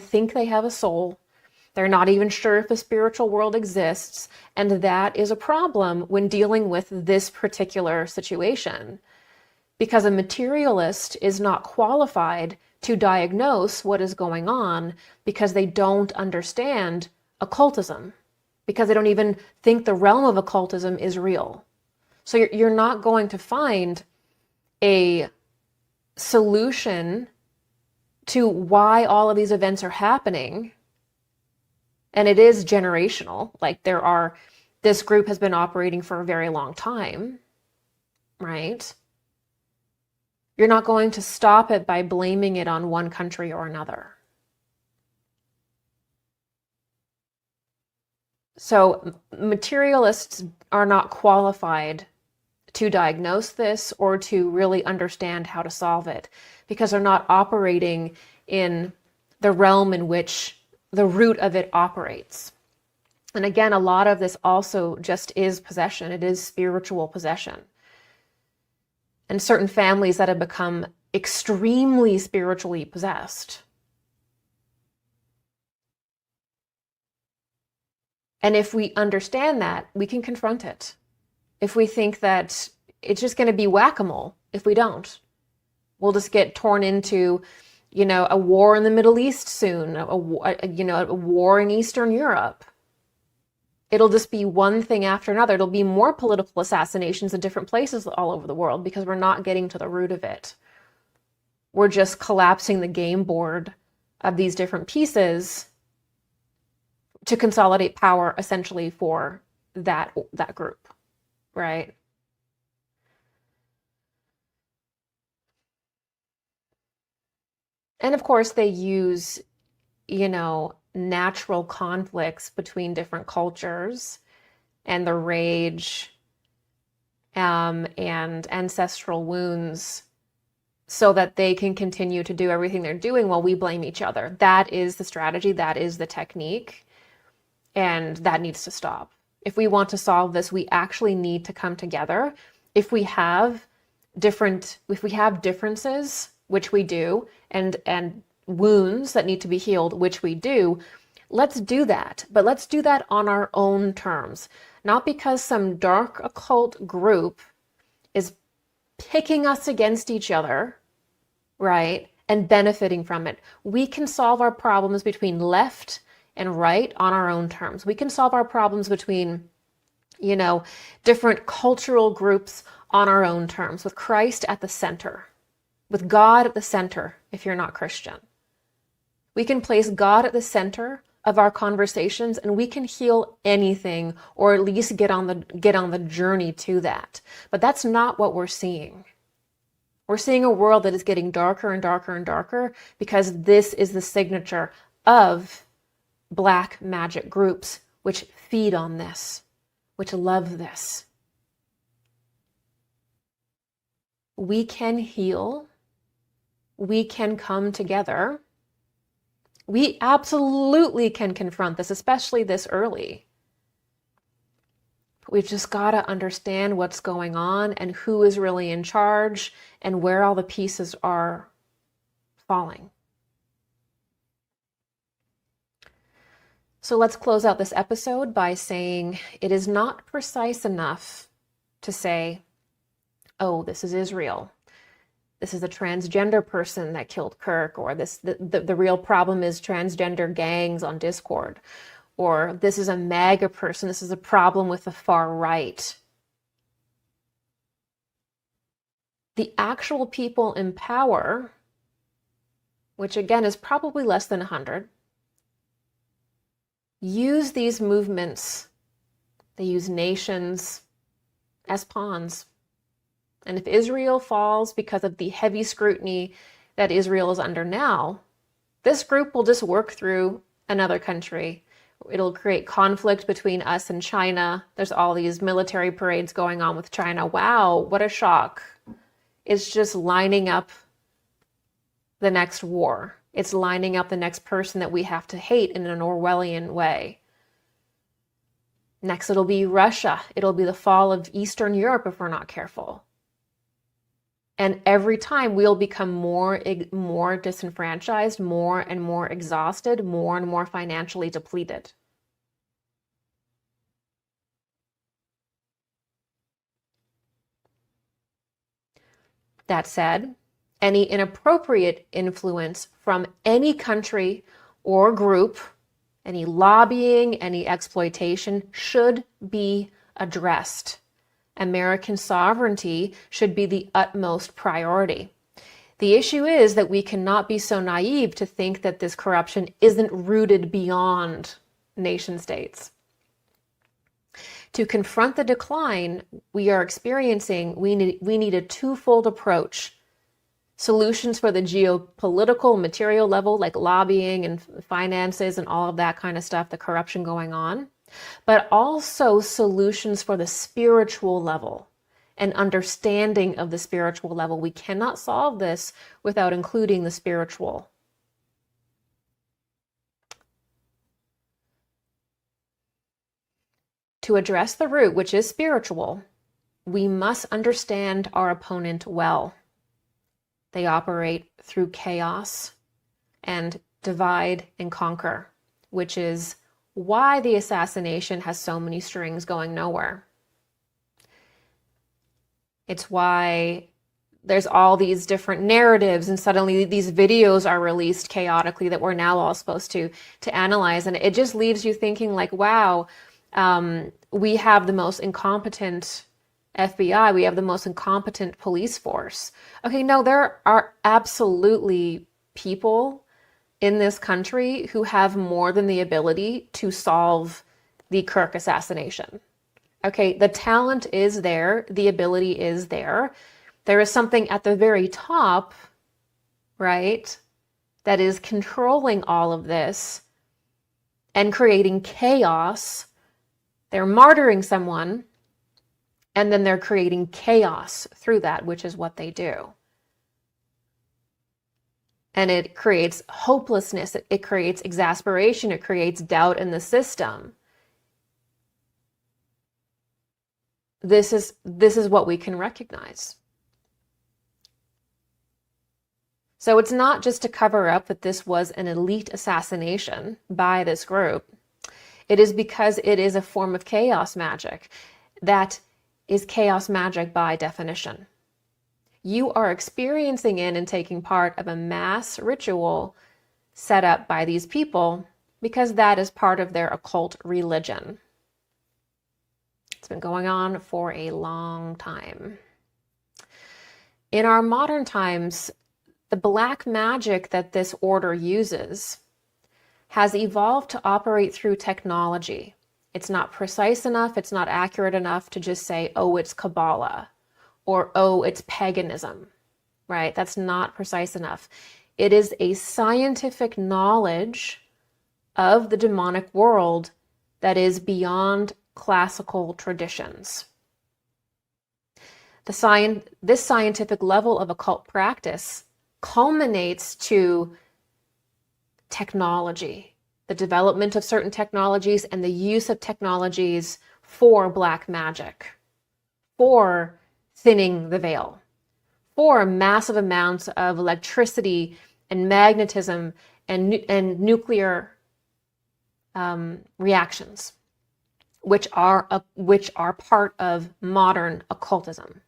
think they have a soul. They're not even sure if a spiritual world exists. And that is a problem when dealing with this particular situation, because a materialist is not qualified to diagnose what is going on because they don't understand occultism, because they don't even think the realm of occultism is real. So you're not going to find a solution to why all of these events are happening. And it is generational. Like this group has been operating for a very long time, right? You're not going to stop it by blaming it on one country or another. So materialists are not qualified to diagnose this or to really understand how to solve it, because they're not operating in the realm in which the root of it operates. And again, a lot of this also just is possession. It is spiritual possession. And certain families that have become extremely spiritually possessed, And if we understand that, we can confront it. If we think that it's just going to be whack-a-mole, if we don't, we'll just get torn into, a war in the Middle East soon, a war in Eastern Europe. It'll just be one thing after another. It'll be more political assassinations in different places all over the world because we're not getting to the root of it. We're just collapsing the game board of these different pieces to consolidate power essentially for that group, right? And of course, they use, natural conflicts between different cultures and the rage and ancestral wounds so that they can continue to do everything they're doing while we blame each other. That is the strategy, that is the technique, and that needs to stop. If we want to solve this, we actually need to come together. If we have differences, which we do, and wounds that need to be healed, which we do, let's do that. But let's do that on our own terms. Not because some dark occult group is picking us against each other, right? And benefiting from it. We can solve our problems between left and right on our own terms. We can solve our problems between, different cultural groups on our own terms, with Christ at the center, with God at the center, if you're not Christian. We can place God at the center of our conversations, and we can heal anything, or at least get on the journey to that. But that's not what we're seeing. We're seeing a world that is getting darker and darker and darker because this is the signature of black magic groups which feed on this, which love this. We can heal. We can come together. We absolutely can confront this, especially this early. But we've just got to understand what's going on and who is really in charge and where all the pieces are falling. So let's close out this episode by saying it is not precise enough to say, oh, this is Israel. This is a transgender person that killed Kirk, or the real problem is transgender gangs on Discord, or this is a MAGA person. This is a problem with the far right. The actual people in power, which again is probably less than 100, use these movements, they use nations as pawns. And if Israel falls because of the heavy scrutiny that Israel is under now, this group will just work through another country. It'll create conflict between us and China. There's all these military parades going on with China. Wow, what a shock. It's just lining up the next war. It's lining up the next person that we have to hate in an Orwellian way. Next, it'll be Russia. It'll be the fall of Eastern Europe if we're not careful. And every time we'll become more disenfranchised, more and more exhausted, more and more financially depleted. That said, any inappropriate influence from any country or group, any lobbying, any exploitation should be addressed. American sovereignty should be the utmost priority. The issue is that we cannot be so naive to think that this corruption isn't rooted beyond nation states. To confront the decline we are experiencing, we need a twofold approach. Solutions for the geopolitical, material level, like lobbying and finances and all of that kind of stuff, the corruption going on, but also solutions for the spiritual level and understanding of the spiritual level. We cannot solve this without including the spiritual. To address the root, which is spiritual, we must understand our opponent well. They operate through chaos and divide and conquer, which is why the assassination has so many strings going nowhere. It's why there's all these different narratives, and suddenly these videos are released chaotically that we're now all supposed to analyze. And it just leaves you thinking like, wow, we have the most incompetent FBI, we have the most incompetent police force. Okay, no, there are absolutely people in this country who have more than the ability to solve the Kirk assassination. Okay, the talent is there, the ability is there. There is something at the very top, right, that is controlling all of this and creating chaos. They're martyring someone, and then they're creating chaos through that, which is what they do. And it creates hopelessness, it creates exasperation, it creates doubt in the system. This is what we can recognize. So it's not just to cover up that this was an elite assassination by this group. It is because it is a form of chaos magic. That is chaos magic by definition. You are experiencing in and taking part of a mass ritual set up by these people because that is part of their occult religion. It's been going on for a long time. In our modern times, the black magic that this order uses has evolved to operate through technology. It's not precise enough, it's not accurate enough to just say, oh, it's Kabbalah, or oh, it's paganism, right? That's not precise enough. It is a scientific knowledge of the demonic world that is beyond classical traditions. This scientific level of occult practice culminates to technology, the development of certain technologies and the use of technologies for black magic, for thinning the veil, for massive amounts of electricity and magnetism and nuclear reactions, which are part of modern occultism.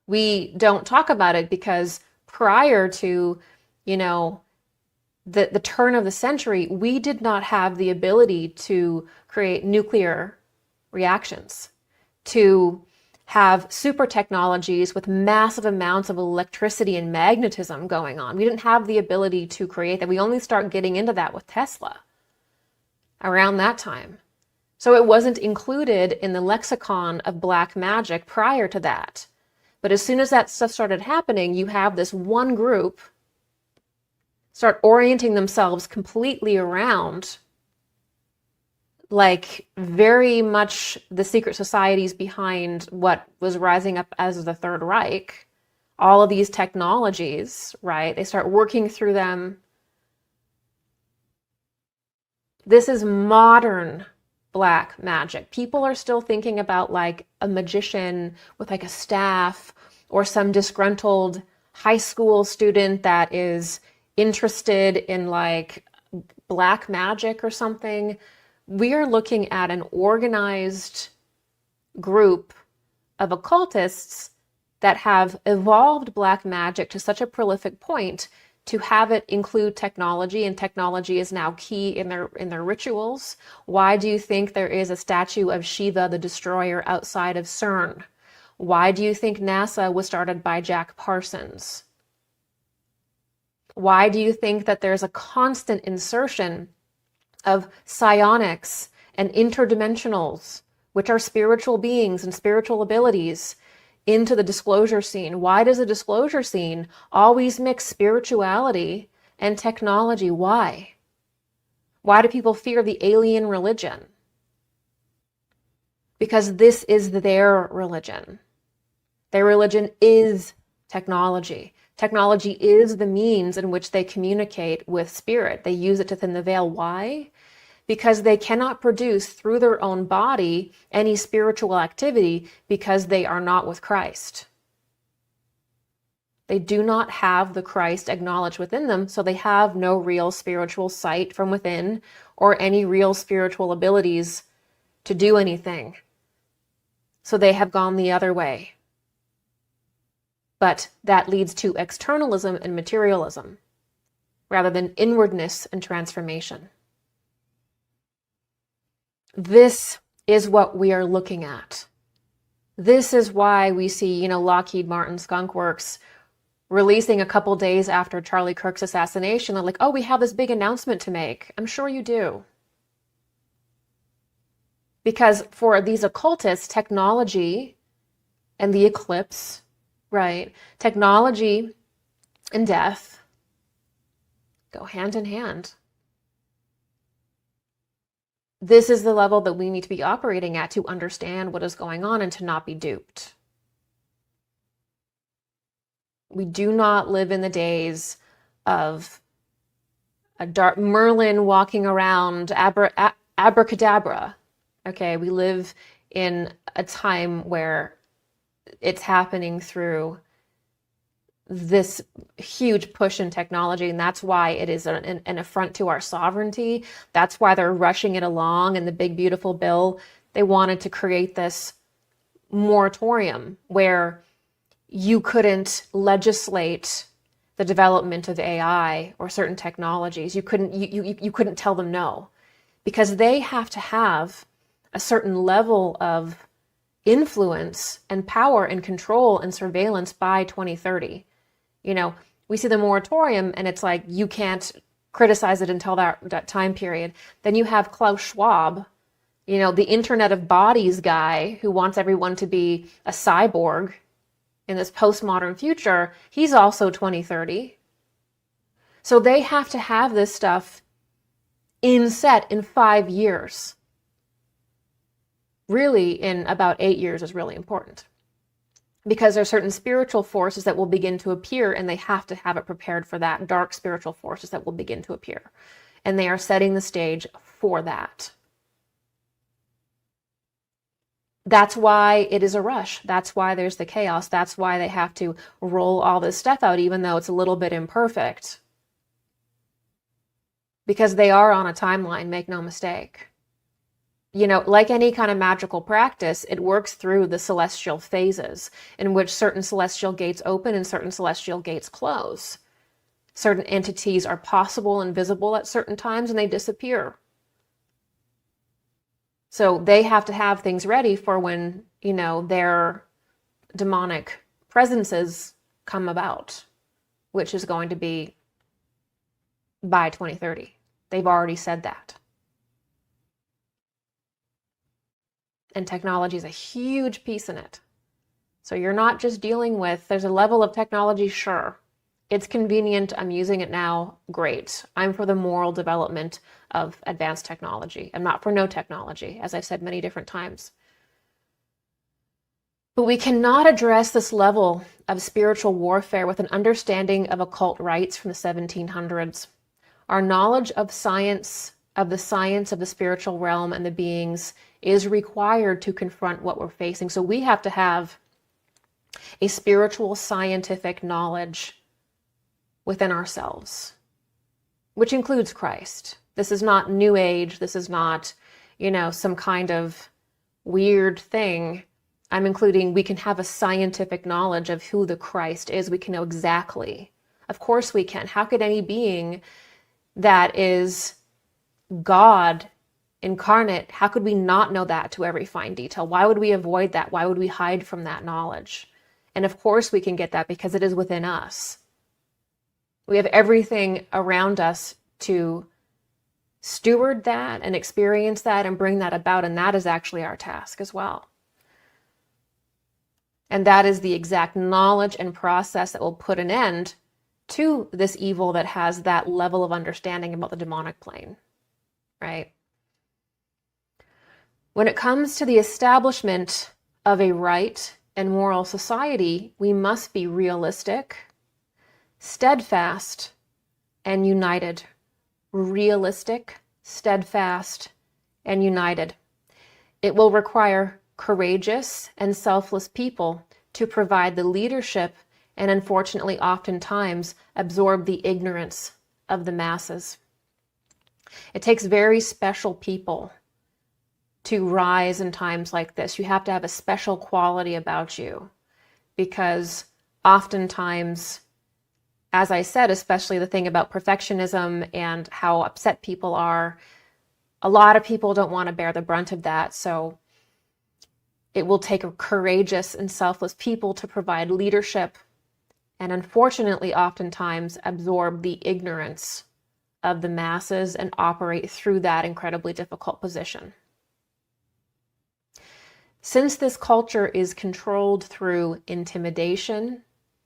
We don't talk about it because prior to, the turn of the century, we did not have the ability to create nuclear reactions, to have super technologies with massive amounts of electricity and magnetism going on. We didn't have the ability to create that. We only start getting into that with Tesla around that time. So it wasn't included in the lexicon of black magic prior to that. But as soon as that stuff started happening, you have this one group start orienting themselves completely around, like very much the secret societies behind what was rising up as the Third Reich. All of these technologies, right? They start working through them. This is modern black magic. People are still thinking about like a magician with like a staff or some disgruntled high school student that is interested in like black magic or something. We are looking at an organized group of occultists that have evolved black magic to such a prolific point to have it include technology, and technology is now key in their rituals. Why do you think there is a statue of Shiva the Destroyer outside of CERN? Why do you think NASA was started by Jack Parsons? Why do you think that there's a constant insertion of psionics and interdimensionals, which are spiritual beings and spiritual abilities, into the disclosure scene? Why does the disclosure scene always mix spirituality and technology? Why? Why do people fear the alien religion? Because this is their religion. Their religion is technology. Technology is the means in which they communicate with spirit. They use it to thin the veil. Why? Because they cannot produce through their own body any spiritual activity because they are not with Christ. They do not have the Christ acknowledged within them, so they have no real spiritual sight from within or any real spiritual abilities to do anything. So they have gone the other way. But that leads to externalism and materialism rather than inwardness and transformation. This is what we are looking at. This is why we see, Lockheed Martin Skunk Works releasing a couple days after Charlie Kirk's assassination. They're like, oh, we have this big announcement to make. I'm sure you do. Because for these occultists, technology and the eclipse, right? Technology and death go hand in hand. This is the level that we need to be operating at to understand what is going on and to not be duped. We do not live in the days of a dark Merlin walking around abracadabra. Okay, we live in a time where it's happening through this huge push in technology, and that's why it is an affront to our sovereignty. That's why they're rushing it along in the big, beautiful bill. They wanted to create this moratorium where you couldn't legislate the development of AI or certain technologies. You couldn't tell them no, because they have to have a certain level of influence and power and control and surveillance by 2030. We see the moratorium and it's like, you can't criticize it until that time period. Then you have Klaus Schwab, the Internet of Bodies guy who wants everyone to be a cyborg in this postmodern future. He's also 2030. So they have to have this stuff in 5 years. Really, in about 8 years is really important. Because there are certain spiritual forces that will begin to appear, and they have to have it prepared for that. Dark spiritual forces that will begin to appear. And they are setting the stage for that. That's why it is a rush. That's why there's the chaos. That's why they have to roll all this stuff out, even though it's a little bit imperfect. Because they are on a timeline, make no mistake. Like any kind of magical practice, it works through the celestial phases in which certain celestial gates open and certain celestial gates close. Certain entities are possible and visible at certain times, and they disappear. So they have to have things ready for when, their demonic presences come about, which is going to be by 2030. They've already said that. And technology is a huge piece in it. So you're not just dealing with, there's a level of technology, sure. It's convenient, I'm using it now, great. I'm for the moral development of advanced technology. I'm not for no technology, as I've said many different times. But we cannot address this level of spiritual warfare with an understanding of occult rites from the 1700s. Our knowledge of science, of the spiritual realm and the beings is required to confront what we're facing. So we have to have a spiritual scientific knowledge within ourselves, which includes Christ. This is not New Age. This is not, some kind of weird thing. I'm including, we can have a scientific knowledge of who the Christ is. We can know exactly. Of course we can. How could any being that is God incarnate, how could we not know that to every fine detail? Why would we avoid that? Why would we hide from that knowledge? And of course we can get that because it is within us. We have everything around us to steward that and experience that and bring that about, and that is actually our task as well. And that is the exact knowledge and process that will put an end to this evil that has that level of understanding about the demonic plane, right? When it comes to the establishment of a right and moral society, we must be realistic, steadfast, and united. Realistic, steadfast, and united. It will require courageous and selfless people to provide the leadership and unfortunately oftentimes absorb the ignorance of the masses. It takes very special people to rise in times like this. You have to have a special quality about you, because oftentimes, as I said, especially the thing about perfectionism and how upset people are, a lot of people don't want to bear the brunt of that. So it will take a courageous and selfless people to provide leadership and, unfortunately, oftentimes absorb the ignorance of the masses and operate through that incredibly difficult position. Since this culture is controlled through intimidation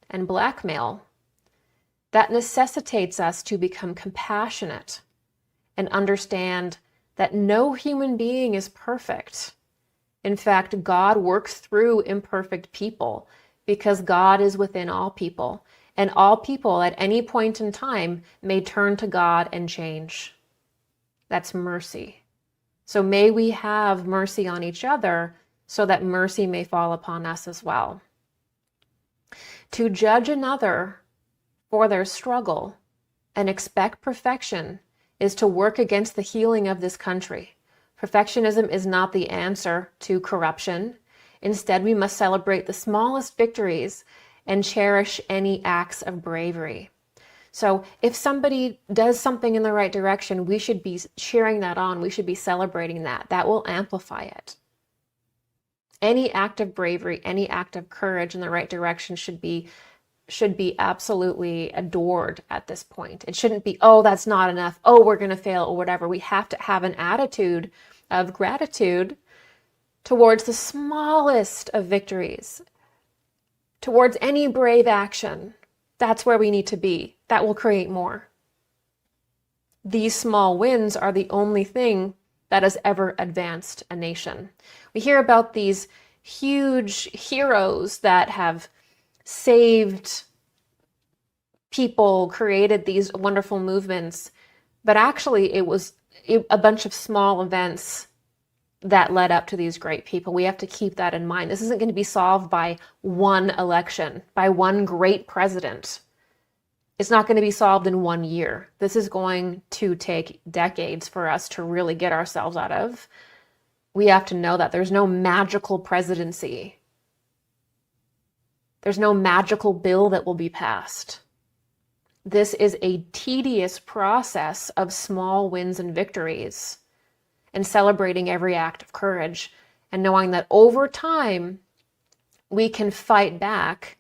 and blackmail, that necessitates us to become compassionate and understand that no human being is perfect. In fact, God works through imperfect people because God is within all people, and all people at any point in time may turn to God and change. That's mercy. So may we have mercy on each other so that mercy may fall upon us as well. To judge another for their struggle and expect perfection is to work against the healing of this country. Perfectionism is not the answer to corruption. Instead, we must celebrate the smallest victories and cherish any acts of bravery. So if somebody does something in the right direction, we should be cheering that on. We should be celebrating that. That will amplify it. Any act of bravery, any act of courage in the right direction should be absolutely adored at this point. It shouldn't be, oh, that's not enough. Oh, we're going to fail or whatever. We have to have an attitude of gratitude towards the smallest of victories, towards any brave action. That's where we need to be. That will create more. These small wins are the only thing that has ever advanced a nation. We hear about these huge heroes that have saved people, created these wonderful movements, but actually it was a bunch of small events that led up to these great people. We have to keep that in mind. This isn't going to be solved by one election, by one great president. It's not going to be solved in 1 year. This is going to take decades for us to really get ourselves out of. We have to know that there's no magical presidency. There's no magical bill that will be passed. This is a tedious process of small wins and victories, and celebrating every act of courage, and knowing that over time we can fight back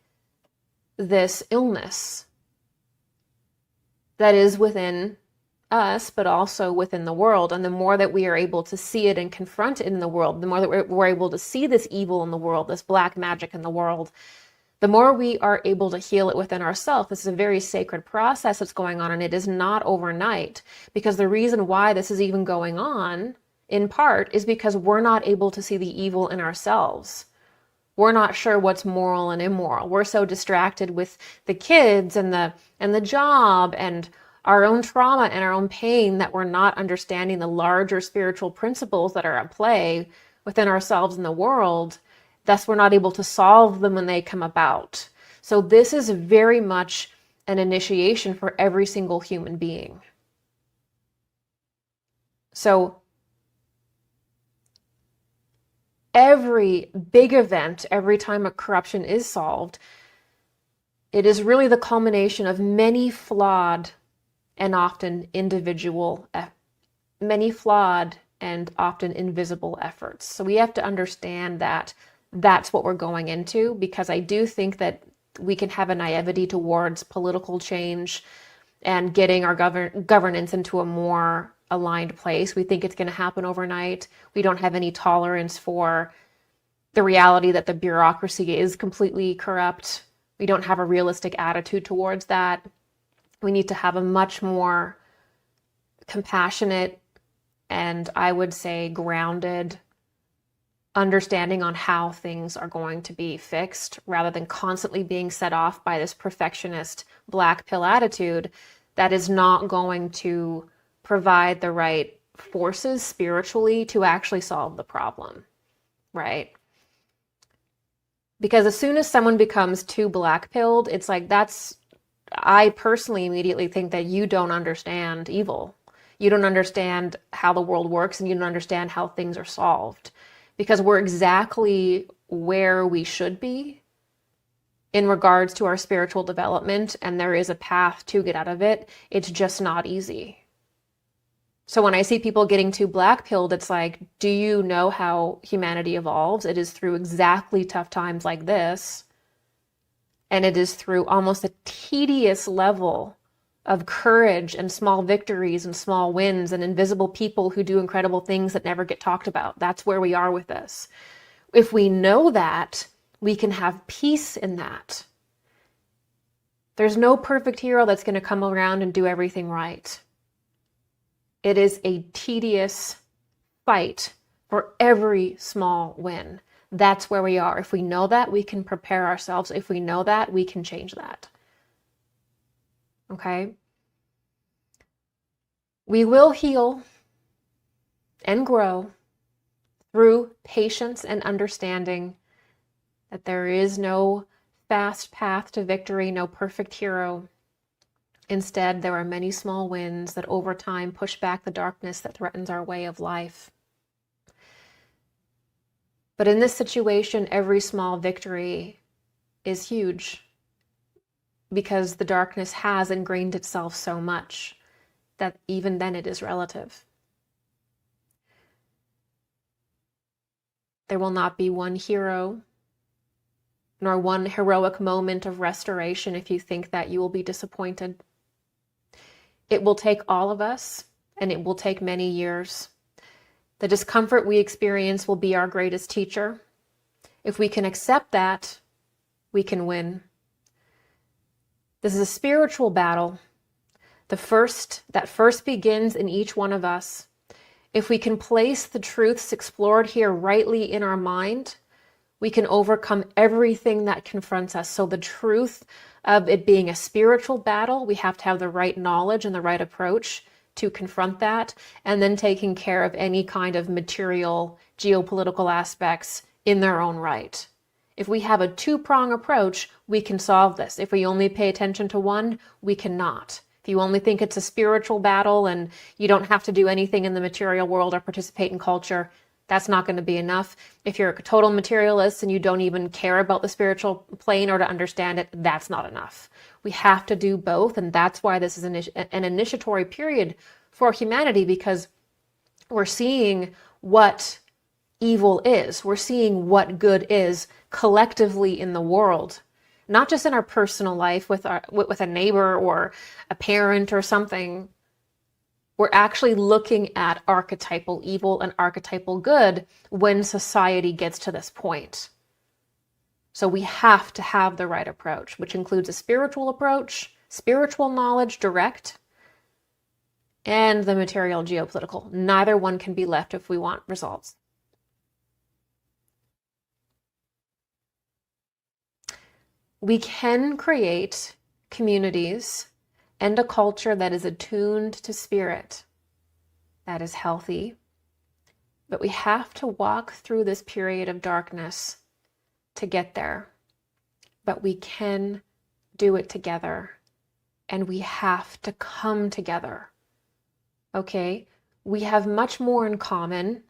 this illness that is within us, but also within the world. And the more that we are able to see it and confront it in the world, the more that we're able to see this evil in the world, this black magic in the world, the more we are able to heal it within ourselves. This is a very sacred process that's going on, and it is not overnight, because the reason why this is even going on, in part, is because we're not able to see the evil in ourselves. We're not sure what's moral and immoral. We're so distracted with the kids and the job and our own trauma and our own pain that we're not understanding the larger spiritual principles that are at play within ourselves and the world. Thus, we're not able to solve them when they come about. So this is very much an initiation for every single human being. So every big event, every time a corruption is solved, it is really the culmination of many flawed and often invisible efforts. So we have to understand that that's what we're going into, because I do think that we can have a naivety towards political change and getting our governance into a more aligned place. We think it's going to happen overnight. We don't have any tolerance for the reality that the bureaucracy is completely corrupt. We don't have a realistic attitude towards that. We need to have a much more compassionate and, I would say, grounded understanding on how things are going to be fixed, rather than constantly being set off by this perfectionist black pill attitude that is not going to provide the right forces spiritually to actually solve the problem, right? Because as soon as someone becomes too black-pilled, it's like I personally immediately think that you don't understand evil. You don't understand how the world works, and you don't understand how things are solved. Because we're exactly where we should be in regards to our spiritual development, and there is a path to get out of it. It's just not easy. So when I see people getting too black-pilled, it's like, do you know how humanity evolves? It is through exactly tough times like this. And it is through almost a tedious level of courage and small victories and small wins and invisible people who do incredible things that never get talked about. That's where we are with this. If we know that, we can have peace in that. There's no perfect hero that's going to come around and do everything right. It is a tedious fight for every small win. That's where we are. If we know that, we can prepare ourselves. If we know that, we can change that. Okay? We will heal and grow through patience and understanding that there is no fast path to victory, no perfect hero. Instead, there are many small wins that over time push back the darkness that threatens our way of life. But in this situation, every small victory is huge because the darkness has ingrained itself so much that even then it is relative. There will not be one hero nor one heroic moment of restoration if you think that you will be disappointed. It will take all of us, and it will take many years. The discomfort we experience will be our greatest teacher. If we can accept that, we can win. This is a spiritual battle. That first begins in each one of us. If we can place the truths explored here rightly in our mind, we can overcome everything that confronts us. So the truth of it being a spiritual battle, we have to have the right knowledge and the right approach to confront that, and then taking care of any kind of material, geopolitical aspects in their own right. If we have a two-prong approach, we can solve this. If we only pay attention to one, we cannot. If you only think it's a spiritual battle and you don't have to do anything in the material world or participate in culture, that's not going to be enough. If you're a total materialist and you don't even care about the spiritual plane or to understand it, that's not enough. We have to do both, and that's why this is an initiatory period for humanity, because we're seeing what evil is. We're seeing what good is collectively in the world, not just in our personal life with a neighbor or a parent or something. We're actually looking at archetypal evil and archetypal good when society gets to this point. So we have to have the right approach, which includes a spiritual approach, spiritual knowledge, direct, and the material geopolitical. Neither one can be left if we want results. We can create communities and a culture that is attuned to spirit, that is healthy. But we have to walk through this period of darkness to get there. But we can do it together, and we have to come together. Okay? We have much more in common.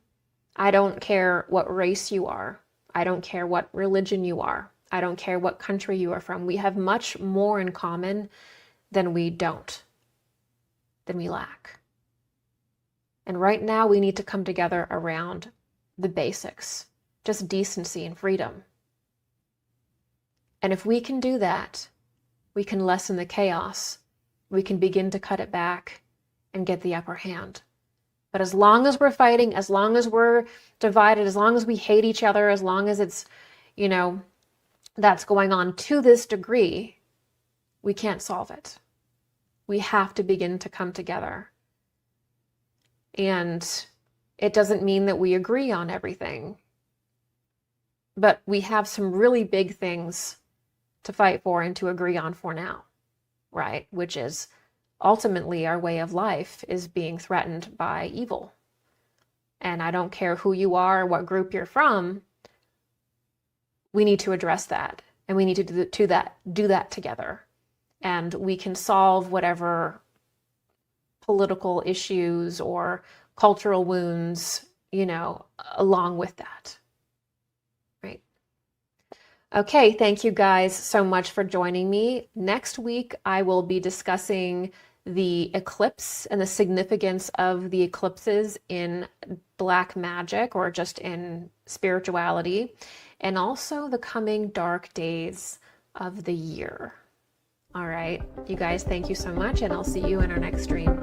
I don't care what race you are. I don't care what religion you are. I don't care what country you are from. We have much more in common than we don't, than we lack. And right now we need to come together around the basics, just decency and freedom. And if we can do that, we can lessen the chaos. We can begin to cut it back and get the upper hand. But as long as we're fighting, as long as we're divided, as long as we hate each other, as long as it's, that's going on to this degree, we can't solve it. We have to begin to come together. And it doesn't mean that we agree on everything, but we have some really big things to fight for and to agree on for now, right? Which is ultimately our way of life is being threatened by evil. And I don't care who you are, what group you're from, we need to address that, and we need to do that together. And we can solve whatever political issues or cultural wounds, along with that. Right. Okay, thank you guys so much for joining me. Next week, I will be discussing the eclipse and the significance of the eclipses in black magic, or just in spirituality, and also the coming dark days of the year. All right, you guys, thank you so much, and I'll see you in our next stream.